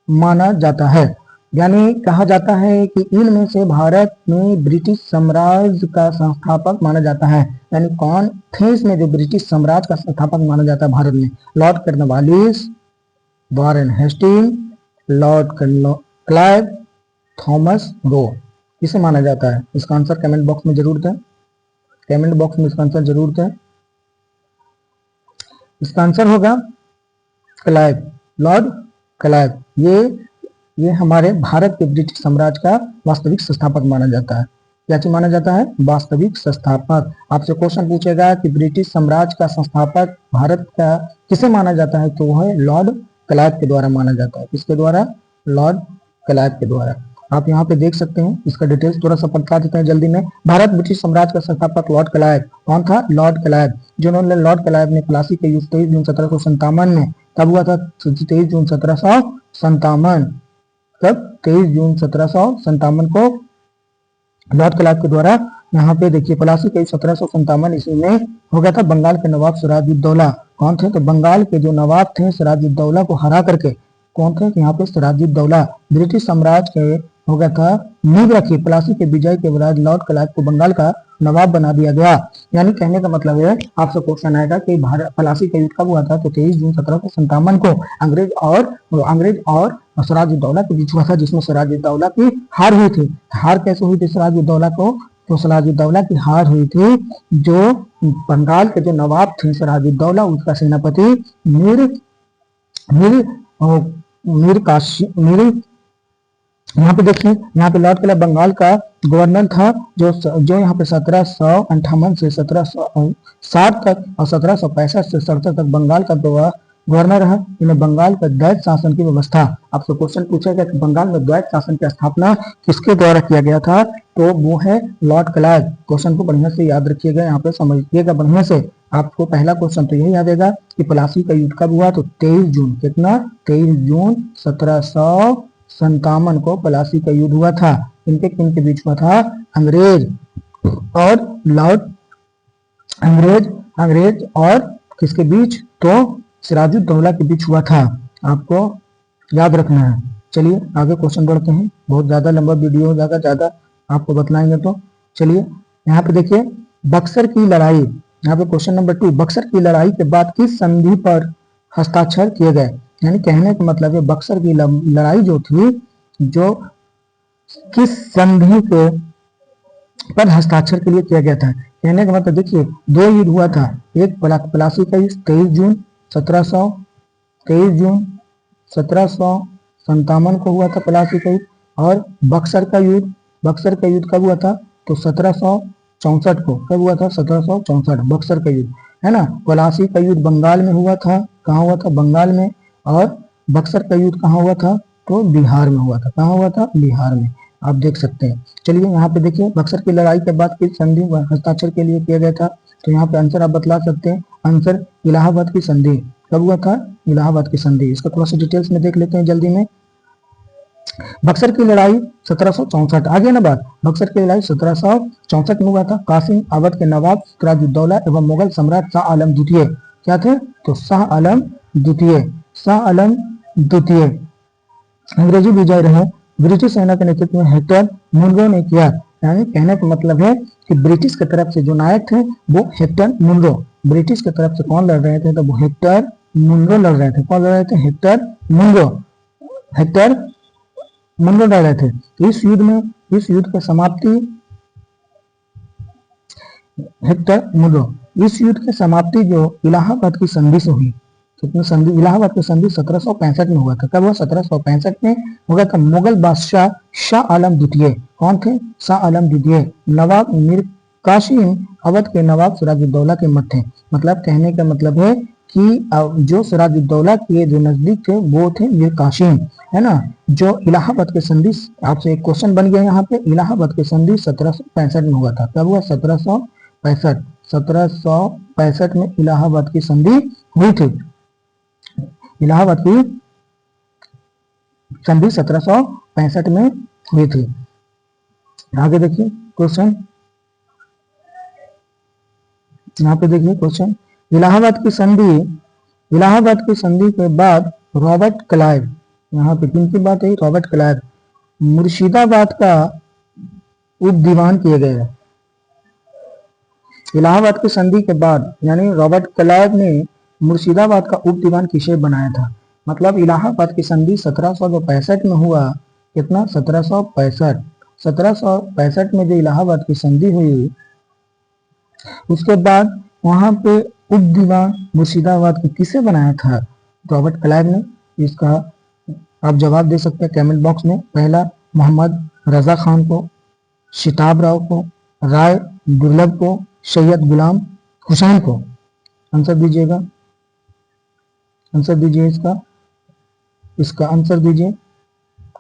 [SPEAKER 1] माना जाता है, यानी कहा जाता है कि इनमें से भारत में ब्रिटिश साम्राज्य का संस्थापक माना जाता है, यानी कौन थे इसमें जो ब्रिटिश साम्राज्य का संस्थापक माना जाता है भारत में? Lord Cornwallis, Warren Hasting, Lord Clive, Thomas Roe, इसे माना जाता है। इसका आंसर कमेंट बॉक्स में जरूर दें, कमेंट बॉक्स में इसका आंसर जरूर दें। इसका आंसर होगा क्लाइव, लॉर्ड क्लाइव। ये हमारे भारत के ब्रिटिश साम्राज्य का वास्तविक संस्थापक माना जाता है। क्या चीज माना जाता है? वास्तविक संस्थापक। आपसे क्वेश्चन पूछेगा कि ब्रिटिश साम्राज्य का संस्थापक भारत का किसे माना जाता है, तो वह लॉर्ड क्लाइव के द्वारा माना जाता है। किसके द्वारा? लॉर्ड क्लाइव के द्वारा। आप यहाँ पे देख सकते हैं, इसका डिटेल्स थोड़ा सा बता देते हैं जल्दी में। भारत ब्रिटिश साम्राज्य का संस्थापक लॉर्ड क्लाइव। कौन था? Lord Clive. जिन्होंने लॉर्ड क्लाइव ने प्लासी के युद्ध 23 जून 1757 में, कब हुआ था? 23 जून 1757। कब? 23 जून 1757 को लॉर्ड क्लाइव के द्वारा, यहाँ पे देखिए प्लासी के 1757 ईस्वी में हो गया था। बंगाल के नवाब सिराजुद्दौला कौन थे? तो बंगाल के जो नवाब थे सिराजुद्दौला को हरा करके, कौन थे? यहाँ पे सिराजुद्दौला ब्रिटिश साम्राज्य के हो गया था नींव रखी। प्लासी के विजय के बाद लॉर्ड क्लाइव को बंगाल का नवाब बना दिया गया। यानी कहने का मतलब है, आपसे क्वेश्चन आएगा कि भारत प्लासी का युद्ध कब हुआ था, तो 23 जून 1757 को अंग्रेज और सिराजुद्दौला के बीच हुआ था, जिसमें सिराजुद्दौला की हार हुई थी। हार कैसे हुई थी सिराजुद्दौला को? तो सिराजुद्दौला की हार हुई थी, जो बंगाल के जो नवाब थे सिराजुद्दौला, उसका सेनापति यहाँ पे देखिए, यहाँ पे लॉर्ड क्लाइव बंगाल का गवर्नर था, जो यहाँ पे 1758 से 1760 तक और 1765 से 67 तक बंगाल का गवर्नर रहा। इन्हें बंगाल का द्वैत शासन की व्यवस्था, आपसे क्वेश्चन पूछेगा कि बंगाल में द्वैत शासन की स्थापना किसके द्वारा किया गया था, तो वो है लॉर्ड क्लाइव। क्वेश्चन को बढ़िया से याद रखिएगा, यहाँ पे समझिएगा बढ़िया से। आपको पहला क्वेश्चन तो यही यादेगा कि प्लासी का युद्ध कब हुआ, तो 23 जून, कितना? 23 जून 1757 को प्लासी का युद्ध हुआ था। इनके बीच हुआ था? अंग्रेज और किसके बीच? तो सिराजुद्दौला के बीच हुआ था। आपको याद रखना है। चलिए आगे क्वेश्चन बढ़ते हैं, बहुत ज्यादा लंबा वीडियो हो जाएगा, ज्यादा आपको बतलाएंगे तो। चलिए यहाँ पे देखिए, बक्सर की लड़ाई, यहाँ पे क्वेश्चन नंबर 2, बक्सर की लड़ाई के बाद किस संधि पर हस्ताक्षर किए गए? यानी कहने का मतलब है, बक्सर की लड़ाई जो थी, जो किस संधि के पर हस्ताक्षर के लिए किया गया था? कहने का मतलब देखिए, 2 युद्ध हुआ था। एक प्लासी का युद्ध 23 जून 1757 को हुआ था प्लासी का युद्ध, और बक्सर का युद्ध कब हुआ था, तो 1764 को। कब हुआ था? 1764 बक्सर का युद्ध, है ना। प्लासी का युद्ध बंगाल में हुआ था। कहाँ हुआ था? बंगाल में। और बक्सर का युद्ध कहाँ हुआ था? तो बिहार में हुआ था। कहाँ हुआ था? बिहार में। आप देख सकते हैं। चलिए यहाँ पे देखिए, बक्सर की लड़ाई के बाद किस संधि व हस्ताक्षर के लिए किया गया था? तो यहाँ पे आंसर आप बतला सकते हैं। आंसर इलाहाबाद की संधि। कब हुआ था? इलाहाबाद की संधि। इसका थोड़ा सा डिटेल्स में देख लेते हैं जल्दी में। बक्सर की लड़ाई 1764, आगे ना बात। बक्सर की लड़ाई 1764 में हुआ था। कासिम अवध के नवाब सिराजुद्दौला एवं मुगल सम्राट शाह आलम द्वितीय क्या थे? तो शाह आलम द्वितीय। शाह आलम द्वितीय अंग्रेजी विजय रहे। ब्रिटिश सेना के नेतृत्व में हेक्टर मुनरो ने किया। यानी कहने का मतलब है कि ब्रिटिश की तरफ से जो नायक थे वो हेक्टर मुनरो। ब्रिटिश की तरफ से कौन लड़ रहे थे? तो वो हेक्टर मुनरो लड़ रहे थे। कौन लड़ रहे थे? Hector Munro. हेक्टर मुनरो लड़ रहे थे। इस युद्ध की समाप्ति हेक्टर मुनरो। इस युद्ध की समाप्ति जो इलाहाबाद की संधि से हुई। कितनी संधि? इलाहाबाद की संधि 1765 में हुआ था। कब हुआ? 1765 में हुआ था। मुगल बादशाह शाह आलम द्वितीय। कौन थे? शाह आलम द्वितीय नवाब मीर कासिम अवध के नवाब सिराजुद्दौला के मत थे। मतलब कहने का मतलब है कि जो सिराजुद्दौला के जो नजदीक थे वो थे मीर कासिम, है ना। जो इलाहाबाद की संधि, आपसे एक क्वेश्चन बन गया यहाँ पे, इलाहाबाद की संधि 1765 में हुआ था। कब हुआ? 1765। 1765 में इलाहाबाद की संधि हुई थी। इलाहाबाद की संधि 1765 में हुई थी। आगे देखिए क्वेश्चन, यहाँ पे देखिए क्वेश्चन। इलाहाबाद की संधि के बाद रॉबर्ट क्लाइव, यहाँ पे किन की बात है? रॉबर्ट क्लाइव मुर्शिदाबाद का उप दीवान किए गए। इलाहाबाद की संधि के बाद यानी रॉबर्ट क्लाइव ने मुर्शिदाबाद का उप दीवान किसे बनाया था? मतलब इलाहाबाद की संधि 1765 में हुआ। कितना? 1765। 1765 में जो इलाहाबाद की संधि हुई, उसके बाद वहां पे उप दीवान मुर्शिदाबाद को किसे बनाया था? रॉबर्ट क्लाइव ने। इसका आप जवाब दे सकते हैं कमेंट बॉक्स में। पहला मोहम्मद रजा खान को, शिताब राव को, राय दुर्लभ को, सैयद गुलाम हुसैन को। आंसर दीजिएगा, आंसर दीजिए इसका आंसर दीजिए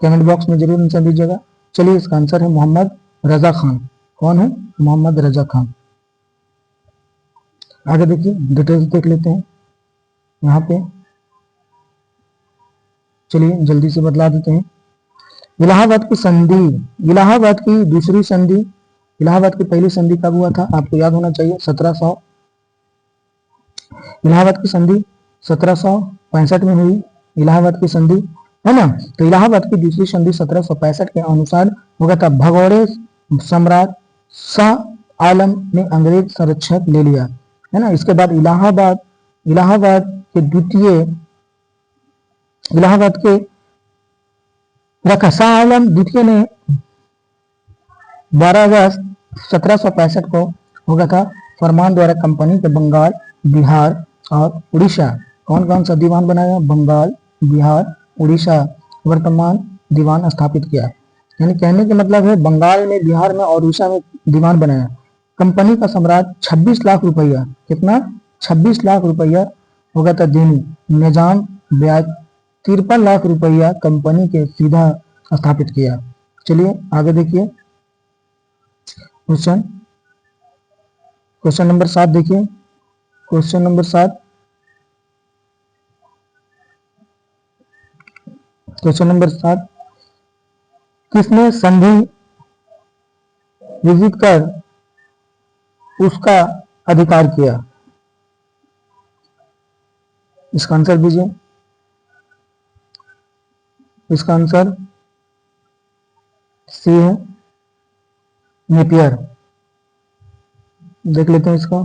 [SPEAKER 1] कमेंट बॉक्स में, जरूर आंसर दीजिएगा। चलिए इसका आंसर है मोहम्मद रजा खान। कौन है? मोहम्मद रजा खान। आगे देखिए डिटेल्स देख लेते हैं यहाँ पे। चलिए जल्दी से बतला देते हैं। इलाहाबाद की संधि, इलाहाबाद की दूसरी संधि, इलाहाबाद की पहली संधि कब हुआ था? आपको याद होना चाहिए 1700। इलाहाबाद की संधि 1765 में हुई। इलाहाबाद की संधि, है ना। तो इलाहाबाद की दूसरी संधि 1765 के अनुसार होगा था। भगौड़े सम्राट शाह आलम ने अंग्रेज संरक्षक ले लिया, है ना। इसके बाद इलाहाबाद के द्वितीय इलाहाबाद के रखा। शाह आलम द्वितीय ने 12 अगस्त 1765 को होगा था फरमान द्वारा कंपनी के बंगाल, बिहार और उड़ीसा, कौन कौन सा दीवान बनाया? बंगाल, बिहार, उड़ीसा वर्तमान दीवान स्थापित किया। यानी कहने का मतलब है बंगाल में, बिहार में और उड़ीसा में दीवान बनाया। कंपनी का सम्राट 26 लाख रुपया, कितना? 26 लाख रुपया होगा था देनी। निजाम ब्याज 53 लाख रुपया कंपनी के सीधा स्थापित किया। चलिए आगे देखिए क्वेश्चन नंबर 7 देखिए। क्वेश्चन नंबर 7, क्वेश्चन नंबर 7, किसने संधि विजित कर उसका अधिकार किया? इसका आंसर दीजिए। इसका आंसर सी है, नेपियर। देख लेते हैं इसका।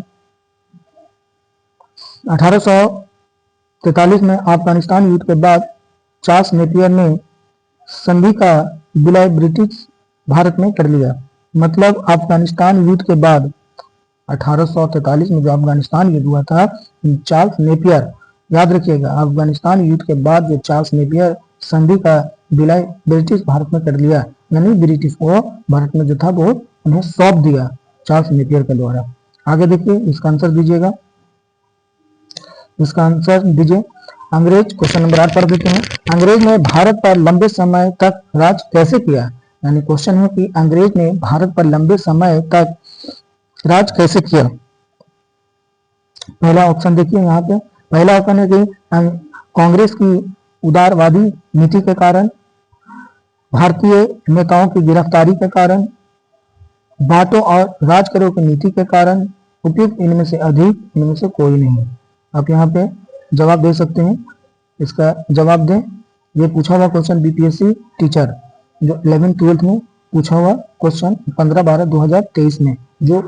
[SPEAKER 1] 1843 में अफगानिस्तान युद्ध के बाद चार्ल्स नेपियर ने संधि का विलय ब्रिटिश भारत में कर लिया। मतलब अफगानिस्तान युद्ध के बाद 1843 में जो अफगानिस्तान युद्ध हुआ था, चार्ल्स नेपियर, याद रखिएगा, अफगानिस्तान युद्ध के बाद जो चार्ल्स नेपियर संधि का विलय ब्रिटिश भारत में कर लिया, यानी ब्रिटिश को भारत में जो था वो उन्हें सौंप दिया चार्ल्स नेपियर के द्वारा। आगे देखिए इसका आंसर दीजिएगा। इसका आंसर दीजिए अंग्रेज। क्वेश्चन नंबर 8 पढ़ देते हैं। अंग्रेज ने भारत पर लंबे समय तक राज कैसे किया? यानी क्वेश्चन है कि अंग्रेज ने भारत पर लंबे समय तक राज कैसे किया। पहला ऑप्शन देखिए यहाँ पे, पहला ऑप्शन है कि कांग्रेस की उदारवादी नीति के कारण, भारतीय नेताओं की गिरफ्तारी के कारण, बांटो और राज करो की नीति के कारण, उपयुक्त इनमें से अधिक, इनमें से कोई नहीं। आप यहाँ पे जवाब दे सकते हैं, इसका जवाब दें। ये पूछा हुआ क्वेश्चन बीपीएससी टीचर जो 11th-12th में पूछा हुआ क्वेश्चन 15/12/2023 में जो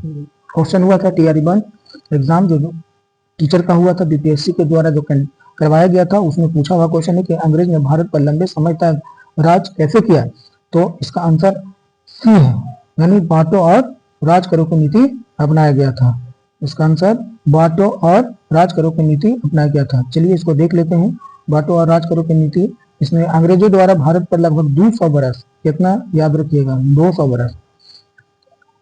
[SPEAKER 1] क्वेश्चन हुआ था TRE-1 एग्जाम जो टीचर का हुआ था बीपीएससी के द्वारा जो करवाया गया था, उसमें पूछा हुआ क्वेश्चन है कि अंग्रेज ने भारत पर लंबे समय तक राज कैसे किया। तो इसका आंसर सी है, यानी बांटो और राज करो की नीति अपनाया गया था। इसका आंसर बांटो और राज करो की नीति अपनाया गया था। चलिए इसको देख लेते हैं। बांटो और राज करो की नीति, इसमें अंग्रेजों द्वारा भारत पर लगभग 200 बरस, कितना याद रखिएगा 200 बरस,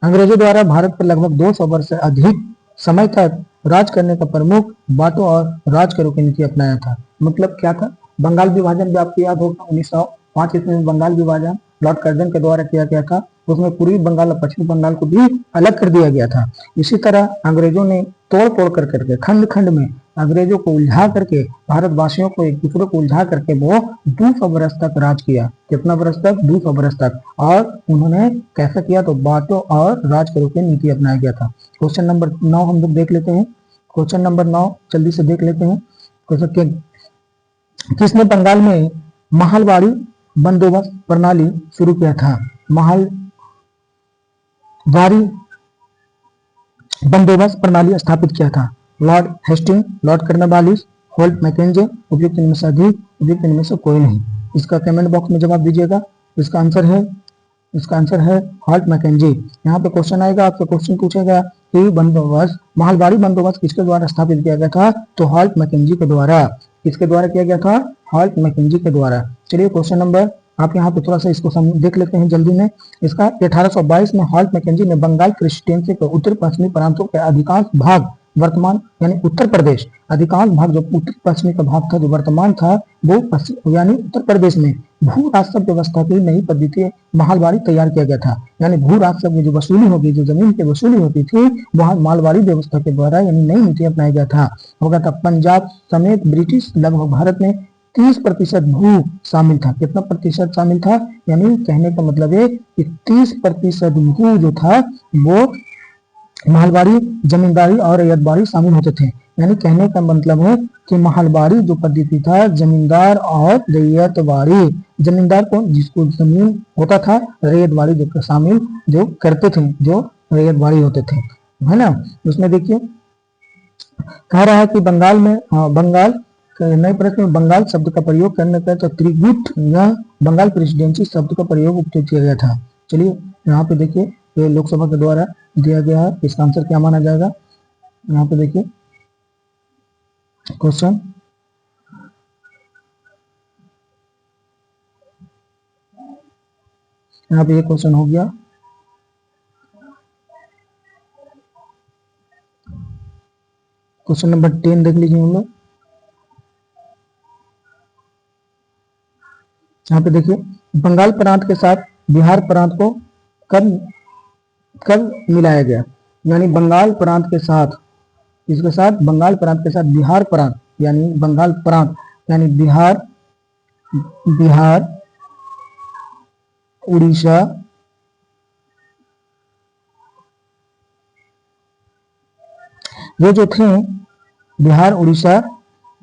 [SPEAKER 1] अंग्रेजों द्वारा भारत पर लगभग 200 वर्ष से अधिक समय तक राज करने का प्रमुख बांटो और राज करो की नीति अपनाया था। मतलब क्या था, बंगाल विभाजन भी आपको याद होगा 1905 ईस्वी में बंगाल विभाजन लॉर्ड कर्जन के द्वारा किया गया था। उसमें पूर्वी बंगाल और पश्चिमी बंगाल को भी अलग कर दिया गया था। इसी तरह अंग्रेजों ने तोड़ तोड़ कर करके खंड खंड में अंग्रेजों को उलझा करके भारतवासियों को एक दूसरे को उलझा करके वो 200 वर्ष तक राज किया। कितना वर्ष तक? 200 वर्ष तक। और उन्होंने कैसा किया, तो बांटो और राज करो की नीति अपनाया गया था। क्वेश्चन नंबर 9 हम लोग देख लेते हैं। क्वेश्चन नंबर 9 जल्दी से देख लेते हैं। क्वेश्चन, किसने बंगाल में महलवाड़ी बंदोबस्त प्रणाली शुरू किया था? महलवाड़ी बंदोबस्त प्रणाली स्थापित किया था। Lord Hastings, Lord Cornwallis, Holt Mackenzie, उपयुक्त इनमें से अधिक, उपयुक्त इनमें से कोई नहीं। इसका कमेंट बॉक्स में जवाब दीजिएगा। इसका आंसर है होल्ट मैकेंजे। यहाँ पे क्वेश्चन आएगा, आपसे क्वेश्चन पूछेगा कि बंदोबस्त महलवाड़ी बंदोबस्त किसके द्वारा स्थापित किया गया था? तो होल्ट मैकेंजी के द्वारा। किसके द्वारा किया गया था? होल्ट मैकेंजी के द्वारा। चलिए क्वेश्चन नंबर, आप यहाँ पे थोड़ा सा इसको देख लेते हैं जल्दी में। इसका 1822 में होल्ट मैकेंजी ने बंगाल प्रेसिडेंसी के उत्तर पश्चिमी प्रांतों के अधिकांश भाग, वर्तमान यानी उत्तर प्रदेश, अधिकांश भाग जो उत्तर पश्चिमी का भाग था जो वर्तमान था वो पश्चिम यानी उत्तर प्रदेश में भू राजस्व व्यवस्था की नई पद्धति महलवाड़ी तैयार किया गया था। यानी भू राजस्व की जो वसूली होगी, जो जमीन की वसूली होती थी, वह महलवाड़ी व्यवस्था के द्वारा यानी नई नीति अपनाया गया था। होगा था पंजाब समेत ब्रिटिश लगभग भारत में 30% भू शामिल था। कितना प्रतिशत शामिल था? यानी कहने का मतलब है कि 30% भू जो था वो महलवाड़ी, जमींदारी और रैयतवाड़ी शामिल होते थे। यानी कहने का मतलब है कि महलवाड़ी जो पद्धति था, जमींदार और रैयतवाड़ी, जमींदार को जिसको जमीन होता था, रैयतवाड़ी जो शामिल जो करते थे, जो रैयतवाड़ी होते थे, है ना। उसमें देखिए कह रहा है कि बंगाल में बंगाल नए प्रश्न में बंगाल शब्द का प्रयोग करने का तो त्रिगुट या बंगाल प्रेसिडेंसी शब्द का प्रयोग उपयोग किया गया था। चलिए यहाँ पे देखिए ये लोकसभा के द्वारा दिया गया है, इसका आंसर क्या माना जाएगा? यहाँ पे देखिए क्वेश्चन, यहाँ पे ये क्वेश्चन हो गया। क्वेश्चन नंबर 10 देख लीजिए हम लोग। यहाँ पे देखिए बंगाल प्रांत के साथ बिहार प्रांत को कब मिलाया गया? यानी बंगाल प्रांत के साथ, इसके साथ बंगाल प्रांत के साथ बिहार प्रांत यानी बंगाल प्रांत यानी बिहार, उड़ीसा, ये जो थे बिहार उड़ीसा,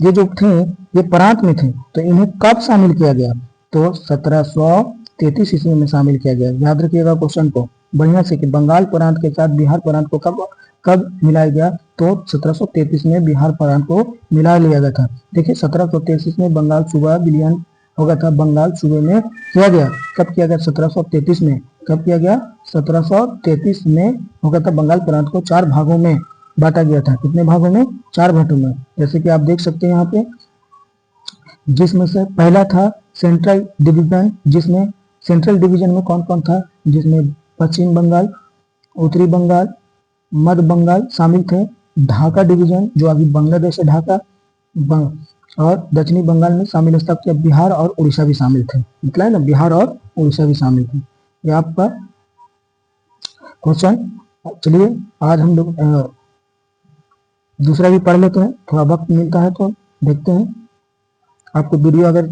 [SPEAKER 1] ये जो थे ये प्रांत में थे, तो इन्हें कब शामिल किया गया? तो 1733 ईस्वी में शामिल किया गया। याद रखिएगा क्वेश्चन को बढ़िया से कि बंगाल प्रांत के साथ बिहार प्रांत को कब मिलाया गया? तो 1733 में बिहार प्रांत को मिला लिया गया था। देखिए 1733 में बंगाल सूबा विलयन हो गया था, बंगाल सूबे में किया गया। कब किया गया? 1733 में। कब किया गया? 1733 में हो गया था। बंगाल प्रांत को 4 भागों में बांटा गया था। कितने भागों में? 4 भागों में। जैसे कि आप देख सकते हैं यहाँ पे, जिसमें से पहला था सेंट्रल डिवीजन, जिसमें सेंट्रल डिवीजन में कौन कौन था? जिसमें पश्चिम बंगाल, उत्तरी बंगाल, मध्य बंगाल शामिल थे। ढाका डिवीजन जो अभी बांग्लादेश है, ढाका और दक्षिणी बंगाल में शामिल स्थापित किया। बिहार और उड़ीसा भी शामिल थे, मतलब है ना, बिहार और उड़ीसा भी शामिल थे। ये आपका क्वेश्चन। चलिए आज हम लोग दूसरा भी पढ़ लेते हैं, थोड़ा वक्त मिलता है तो देखते हैं। आपको वीडियो अगर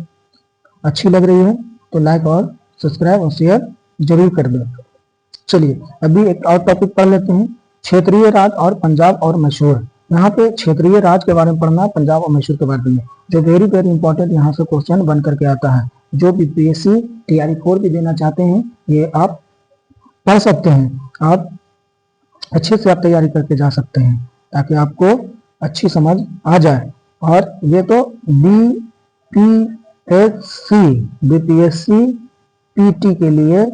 [SPEAKER 1] अच्छी लग रही है तो लाइक और सब्सक्राइब और शेयर जरूर कर दें। चलिए अभी एक और टॉपिक पढ़ लेते हैं, क्षेत्रीय राज और पंजाब और मैसूर। यहाँ पे क्षेत्रीय राज के बारे में पढ़ना है, पंजाब और मैसूर के बारे में, जो वेरी वेरी इंपॉर्टेंट यहाँ से क्वेश्चन बन करके आता है। जो बीपीएससी टीआरई 4 भी देना चाहते हैं ये आप पढ़ सकते हैं, आप अच्छे से आप तैयारी करके जा सकते हैं ताकि आपको अच्छी समझ आ जाए। और ये तो बीपीएससी पीटी के लिए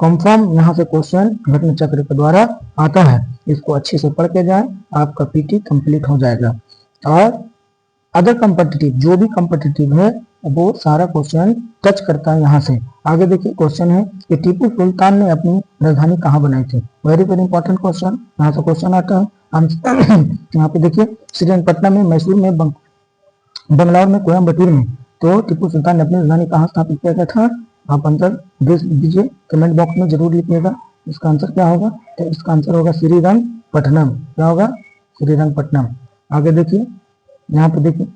[SPEAKER 1] कंफर्म यहाँ से क्वेश्चन घटना चक्र के द्वारा आता है। इसको अच्छे से पढ़ के जाए, आपका पीटी कंप्लीट हो जाएगा। और अदर कॉम्पिटिटिव, जो भी कॉम्पिटिटिव है वो सारा क्वेश्चन टच करता है यहाँ से। आगे देखिए क्वेश्चन है कि टीपू सुल्तान ने अपनी राजधानी कहाँ बनाई थी। वेरी वेरी इंपॉर्टेंट क्वेश्चन, यहाँ से क्वेश्चन आता है। यहाँ पे देखिए श्रीरंगपट्टनम में, मैसूर में, बंगलौर में, कोयम्बटूर में। तो टीपू सुल्तान ने अपनी राजधानी कहाँ स्थापित किया गया था? आप आंसर दे दीजिए, कमेंट बॉक्स में जरूर लिखिएगा। इसका आंसर क्या होगा? तो इसका आंसर होगा श्रीरंगपट्टनम। क्या होगा? श्रीरंगपट्टनम। आगे देखिए, यहाँ पे देखिए,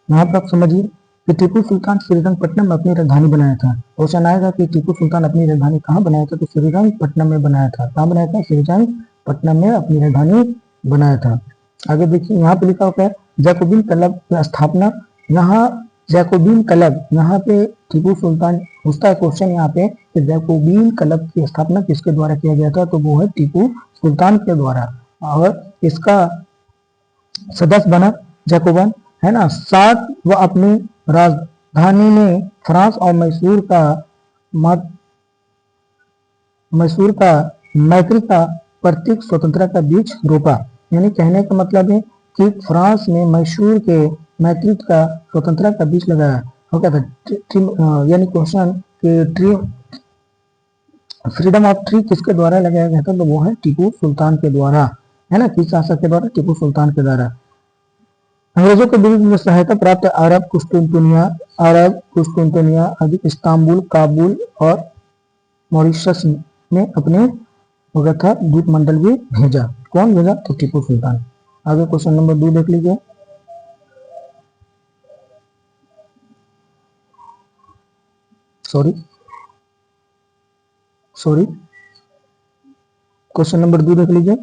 [SPEAKER 1] यहाँ पे आप समझिए कि टीपू सुल्तान श्रीरंगपट्टनम में अपनी राजधानी बनाया था। क्वेश्चन आएगा कि टीपू सुल्तान अपनी राजधानी कहाँ बनाया था? तो श्रीरंगपट्टनम में बनाया था। कहाँ बनाया था? श्रीरंगपट्टनम में अपनी राजधानी बनाया था। आगे देखिए, यहाँ पे लिखा हुआ है जैकोबिन क्लब की स्थापना। यहाँ जैकोबिन क्लब, यहाँ पे टीपू सुल्तान पूछता है क्वेश्चन यहाँ पे कि जैकोबिन क्लब की स्थापना किसके द्वारा किया गया था? तो वो है टीपू सुल्तान के द्वारा। और इसका सदस्य बना जैकोबन, है ना। साथ वह अपनी राजधानी में फ्रांस और मैसूर का मैत्री का प्रतीक स्वतंत्रता का बीज रोपा। यानी कहने का मतलब है कि फ्रांस में मैसूर के मैत्री का स्वतंत्रता का बीज लगाया हो गया था। यानी क्वेश्चन कि ट्री फ्रीडम ऑफ ट्री किसके द्वारा लगाया गया था? तो वो है टीपू सुल्तान के द्वारा, है ना। किस शासक के द्वारा? टीपू सुल्तान के द्वारा। अंग्रेजों के विरुद्ध में सहायता प्राप्त अरब कुस्तुनतुनिया आदि इस्तांबुल, काबुल और मॉरिशस में अपने हो गया था द्वीप मंडल भी भेजा। कौन भेजा? तो टीपू सुल्तान। आगे क्वेश्चन नंबर 2 देख लीजिए। सॉरी क्वेश्चन नंबर 2 देख लीजिए।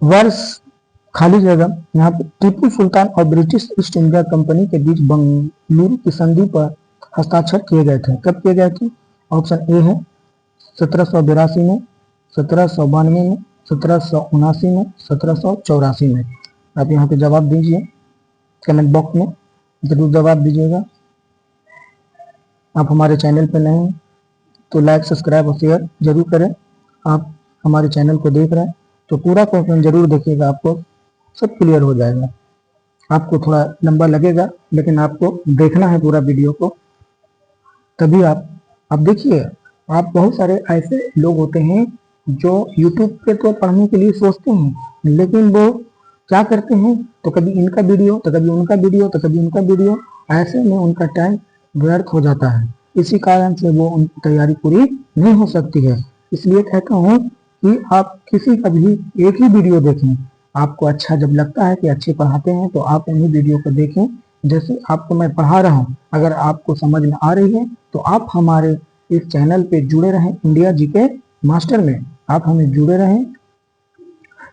[SPEAKER 1] वर्ष खाली जगह, यहाँ पे टीपू सुल्तान और ब्रिटिश ईस्ट इंडिया कंपनी के बीच बंगलुरु की संधि पर हस्ताक्षर किए गए थे। कब किए गए थे? ऑप्शन ए है 1782 में, 1792 में, 1779 में, 1784 में। आप यहाँ पे जवाब दीजिए, कमेंट बॉक्स में जरूर जवाब दीजिएगा। आप हमारे चैनल पर नए हैं तो लाइक, सब्सक्राइब और शेयर जरूर करें। आप हमारे चैनल को देख रहे हैं तो पूरा क्वेश्चन जरूर देखिएगा, आपको सब क्लियर हो जाएगा। आपको थोड़ा लंबा लगेगा लेकिन आपको देखना है पूरा वीडियो को, तभी आप देखिए। आप बहुत सारे ऐसे लोग होते हैं जो YouTube पे तो पढ़ने के लिए सोचते हैं, लेकिन वो क्या करते हैं, तो कभी इनका वीडियो, तो कभी उनका वीडियो, तो कभी उनका वीडियो, ऐसे में उनका टाइम व्यर्थ हो जाता है। इसी कारण से वो उनकी तैयारी पूरी नहीं हो सकती है। इसलिए कहता हूँ कि आप किसी का भी एक ही वीडियो देखें। आपको अच्छा जब लगता है कि अच्छे पढ़ाते हैं तो आप उन्हीं वीडियो को देखें। जैसे आपको मैं पढ़ा रहा हूँ, अगर आपको समझ में आ रही है तो आप हमारे इस चैनल पे जुड़े रहें, इंडिया जीके मास्टर में आप हमें जुड़े रहें,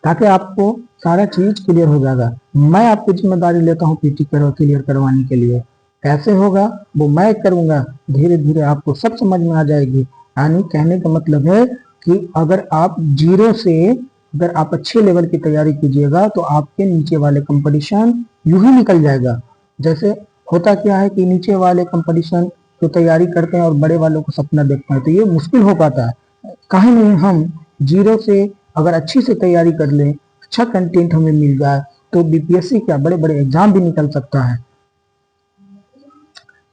[SPEAKER 1] ताकि आपको सारा चीज क्लियर हो जाएगा। मैं आपकी जिम्मेदारी लेता हूँ पीटी क्लियर करवाने के लिए। कैसे होगा वो मैं करूंगा, धीरे धीरे आपको सब समझ में आ जाएगी। यानी कहने का मतलब है कि अगर आप जीरो से अगर आप अच्छे लेवल की तैयारी कीजिएगा तो आपके नीचे वाले कंपटीशन यूं ही निकल जाएगा। जैसे होता क्या है कि नीचे वाले कंपटीशन तो तैयारी करते हैं और बड़े वालों को सपना देखते हैं, तो ये मुश्किल हो पाता है। कहीं नहीं, हम जीरो से अगर अच्छी से तैयारी कर लें, अच्छा कंटेंट हमें मिल जाए तो बीपीएससी क्या बड़े बड़े एग्जाम भी निकल सकता है।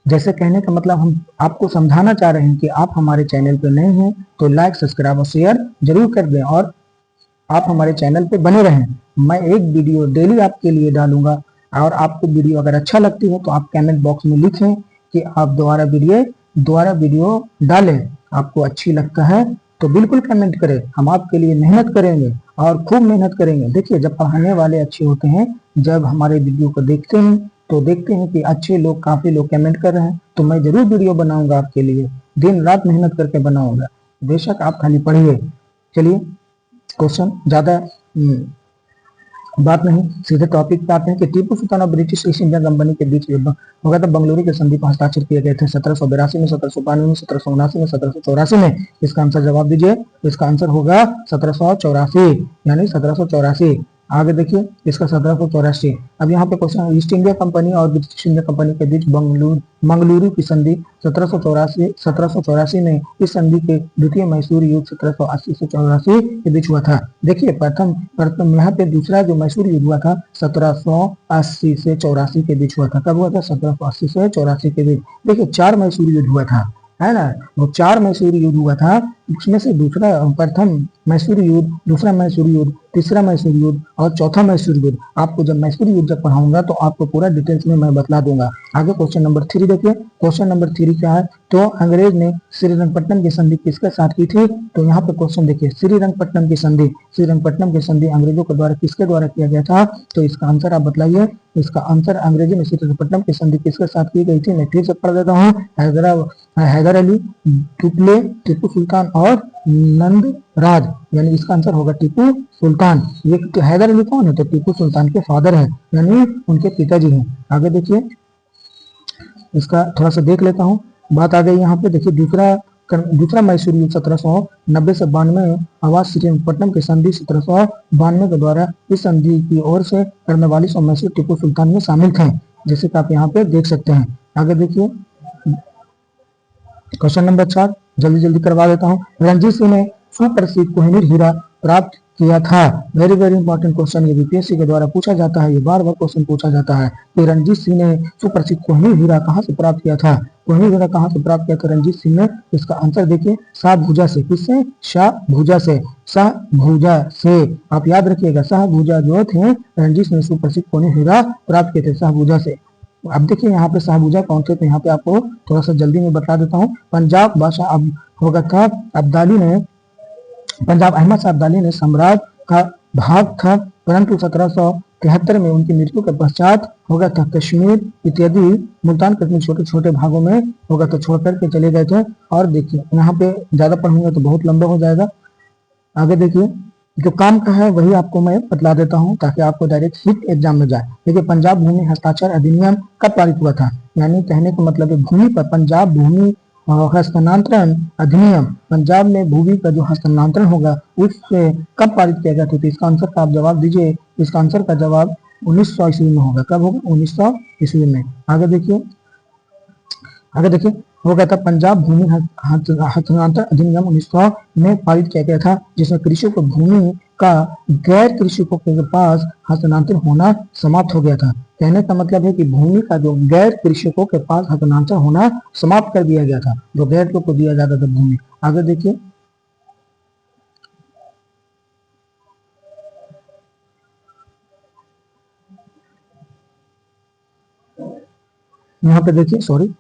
[SPEAKER 1] जैसे कहने का मतलब हम आपको समझाना चाह रहे हैं कि आप हमारे चैनल पर नए हैं तो लाइक, सब्सक्राइब और शेयर जरूर कर दें और आप हमारे चैनल पे बने रहें। मैं एक वीडियो डेली आपके लिए डालूंगा और आपको वीडियो अगर अच्छा लगती है तो आप कमेंट बॉक्स में लिखें कि आप दोबारा वीडियो डालें। आपको अच्छी लगता है तो बिल्कुल कमेंट करें, हम आपके लिए मेहनत करेंगे और खूब मेहनत करेंगे। देखिए, जब पढ़ाने वाले अच्छे होते हैं, जब हमारे वीडियो को देखते हैं तो देखते हैं कि अच्छे लोग, काफी लोग कमेंट कर रहे हैं, तो मैं जरूर वीडियो बनाऊंगा आपके लिए, दिन रात मेहनत करके बनाऊंगा। बेशक आप खाली पढ़िए। चलिए, क्वेश्चन ज्यादा बात नहीं, सीधे टॉपिक पे आते हैं कि टीपू सुल्तान और ब्रिटिश ईस्ट इंडिया कंपनी के बीच युद्ध हो गया था। बंगलुरु के संधि पर हस्ताक्षर किए गए थे 1782 में, 1792 में, 1779 में, 1784 में। इसका आंसर जवाब दीजिए। इसका आंसर होगा 1784, यानी 1784। आगे देखिए, इसका 1784। अब यहाँ पे क्वेश्चन, ईस्ट इंडिया कंपनी और ब्रिटिश इंडिया कंपनी के बीच मंगलुरु की संधि 1784 में, इस संधि के द्वितीय मैसूर युद्ध 1780 से 84 के बीच हुआ था। देखिए, प्रथम यहाँ पे दूसरा जो मैसूर युद्ध हुआ था 1780 से 84 के बीच हुआ था। कब हुआ था? 1780 से 84 के बीच। देखिए, 4 मैसूर युद्ध हुआ था, है ना। वो 4 मैसूर युद्ध हुआ था, उसमें से प्रथम मैसूर युद्ध, दूसरा मैसूर युद्ध, तीसरा मैसूर युद्ध और चौथा मैसूर युद्ध। आपको जब मैसूर युद्ध जब पढ़ाऊंगा तो आपको पूरा डिटेल्स में मैं बतला दूंगा। आगे क्वेश्चन नंबर 3 देखिए। क्वेश्चन नंबर 3 क्या है? तो अंग्रेज ने श्रीरंगपट्टनम की संधि किसके साथ की थी? तो यहाँ पे क्वेश्चन देखिए, श्रीरंगपट्टनम की संधि अंग्रेजों के द्वारा किसके द्वारा किया गया था? तो इसका आंसर आप बतलाइए। इसका आंसर, अंग्रेजी में श्रीरंगपट्टनम की संधि किसके साथ की गई थी? मैं फिर से पढ़ देता हूँ। हैदर अली, टुपले, टीपू सुल्तान और नंद राज, यानी इसका आंसर होगा टीपू सुल्तान। ये हैदर अली कौन है? तो टीपू सुल्तान के फादर है, यानी उनके पिताजी हैं। आगे देखिए, इसका थोड़ा सा देख लेता हूँ। बात आ गई यहाँ पे, देखिए दूसरा मैसूर युद्ध 1790 से 92 आवाज श्रीरंगपट्टनम की संधि 1792 के द्वारा इस संधि की ओर से करने वाली 100 मैसूर टीपू सुल्तान में शामिल थे, जैसे कि आप यहाँ पे देख सकते हैं। आगे देखिए, क्वेश्चन नंबर 4 जल्दी करवा देता हूँ। रणजीत सिंह ने सुप्रसिद्ध कोहिनूर हीरा प्राप्त किया था। वेरी इंपॉर्टेंट क्वेश्चन, ये बीपीएससी के द्वारा पूछा जाता है, ये बार क्वेश्चन पूछा जाता है कि रणजीत सिंह ने सुप्रसिद्ध कोहिनूर हीरा कहाँ से प्राप्त किया था? कोहिनूर हीरा कहाँ से प्राप्त किया था रणजीत सिंह ने? इसका आंसर देखिए, शाहभूजा से। किससे? शाहभूजा से। शाहभूजा से, आप याद रखिएगा, शाहभूजा जो थे, रणजीत सिंह ने सुप्रसिद्ध कोहिनूर हीरा प्राप्त किए थे शाहभूजा से। अब देखिए, यहाँ पे शाहभूजा कौन थे? तो यहाँ पे आपको थोड़ा सा जल्दी में बता देता हूँ। पंजाब बादशाह अहमद शाह अब्दाली ने सम्राट का भाग था, परंतु 1773 में उनकी मृत्यु के पश्चात हो गया था कश्मीर इत्यादि मुल्तान कश्मीर छोटे छोटे भागों में हो गया था, छोड़ करके चले गए थे। और देखिए, यहाँ पे ज्यादा पढ़ूंगा तो बहुत लंबा हो जाएगा। आगे देखिए, जो काम का है वही आपको मैं बतला देता हूँ ताकि आपको डायरेक्ट हिट एग्जाम में जाए। देखिए, पंजाब भूमि हस्ताक्षर अधिनियम कब पारित हुआ था? यानी कहने का मतलब है, भूमि पर पंजाब भूमि हस्तांतरण अधिनियम, पंजाब में भूमि का जो हस्तांतरण होगा उससे कब पारित किया गया था? तो इसका आंसर का आप जवाब दीजिए। इसका आंसर का जवाब 1900 ईस्वी में होगा। कब होगा? 1900 ईस्वी में। आगे देखिए, हो गया था पंजाब भूमि हस्तांतरण अधिनियम 1900 में पारित किया गया था, जिसमें कृषकों को भूमि का गैर कृषकों के पास हस्तांतरण होना समाप्त हो गया था। कहने का मतलब है कि भूमि का जो गैर कृषकों के पास हस्तांतरण होना समाप्त कर दिया गया था, जो गैर को दिया जाता था भूमि। आगे देखिए, यहाँ पे देखिए, सॉरी,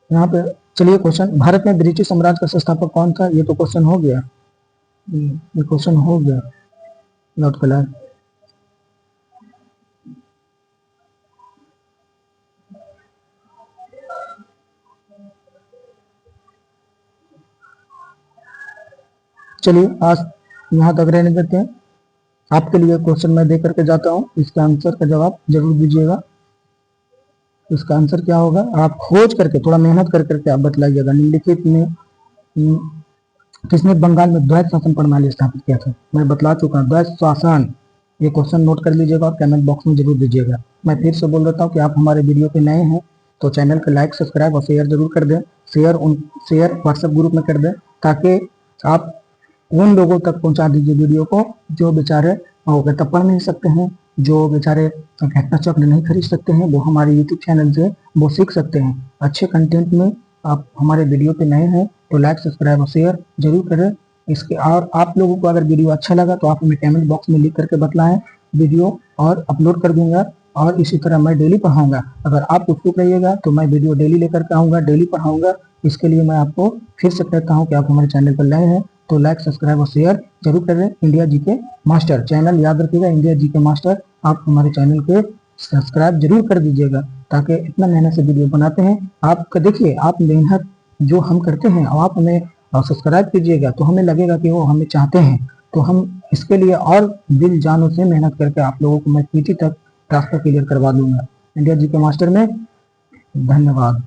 [SPEAKER 1] यहाँ पे चलिए क्वेश्चन, भारत में ब्रिटिश साम्राज्य का संस्थापक कौन था? ये तो क्वेश्चन हो गया, ये क्वेश्चन हो गया, नोट कलर। चलिए, आज यहाँ तक रहने देते हैं। आपके लिए क्वेश्चन मैं दे करके जाता हूँ, इसका आंसर का जवाब जरूर दीजिएगा। इसका आंसर क्या होगा? आप खोज करके, थोड़ा मेहनत कर करके आप बतलाइएगा। निम्नलिखित में किसने बंगाल में द्वैत शासन प्रणाली स्थापित किया था? मैं बतला चुका हूँ, द्वैत शासन। ये क्वेश्चन नोट कर लीजिएगा और कमेंट बॉक्स में जरूर दीजिएगा। मैं फिर से बोल देता हूँ कि आप हमारे वीडियो पे नए हैं तो चैनल को लाइक, सब्सक्राइब और शेयर जरूर कर दें। शेयर व्हाट्सएप ग्रुप में कर दें, ताकि आप उन लोगों तक पहुंचा दीजिए वीडियो को जो बेचारे पढ़ नहीं सकते हैं, जो बेचारे घटना चक्र नहीं खरीद सकते हैं, वो हमारे यूट्यूब चैनल से वो सीख सकते हैं अच्छे कंटेंट में। आप हमारे वीडियो पे नए हैं तो लाइक, सब्सक्राइब और शेयर जरूर करें। इसके और आप लोगों को अगर वीडियो अच्छा लगा तो आप हमें कमेंट बॉक्स में लिख करके बतलाएं वीडियो, और अपलोड कर दूंगा और इसी तरह मैं डेली पढ़ाऊंगा। अगर आप उत्सुक रहिएगा तो मैं वीडियो डेली लेकर के आऊँगा, डेली पढ़ाऊंगा। इसके लिए मैं आपको फिर से कहता हूँ कि आप हमारे चैनल पर नए हैं तो लाइक, सब्सक्राइब और शेयर जरूर करें। इंडिया जीके मास्टर चैनल याद रखिएगा, इंडिया जीके मास्टर। आप हमारे चैनल को सब्सक्राइब जरूर कर दीजिएगा, ताकि इतना मेहनत से वीडियो बनाते हैं। आपका देखिए, आप मेहनत जो हम करते हैं और आप हमें सब्सक्राइब कीजिएगा तो हमें लगेगा कि वो हमें चाहते हैं। तो हम इसके लिए और दिल जानों से मेहनत करके आप लोगों को मैं पीटी तक रास्ता क्लियर करवा दूंगा इंडिया जीके मास्टर में। धन्यवाद।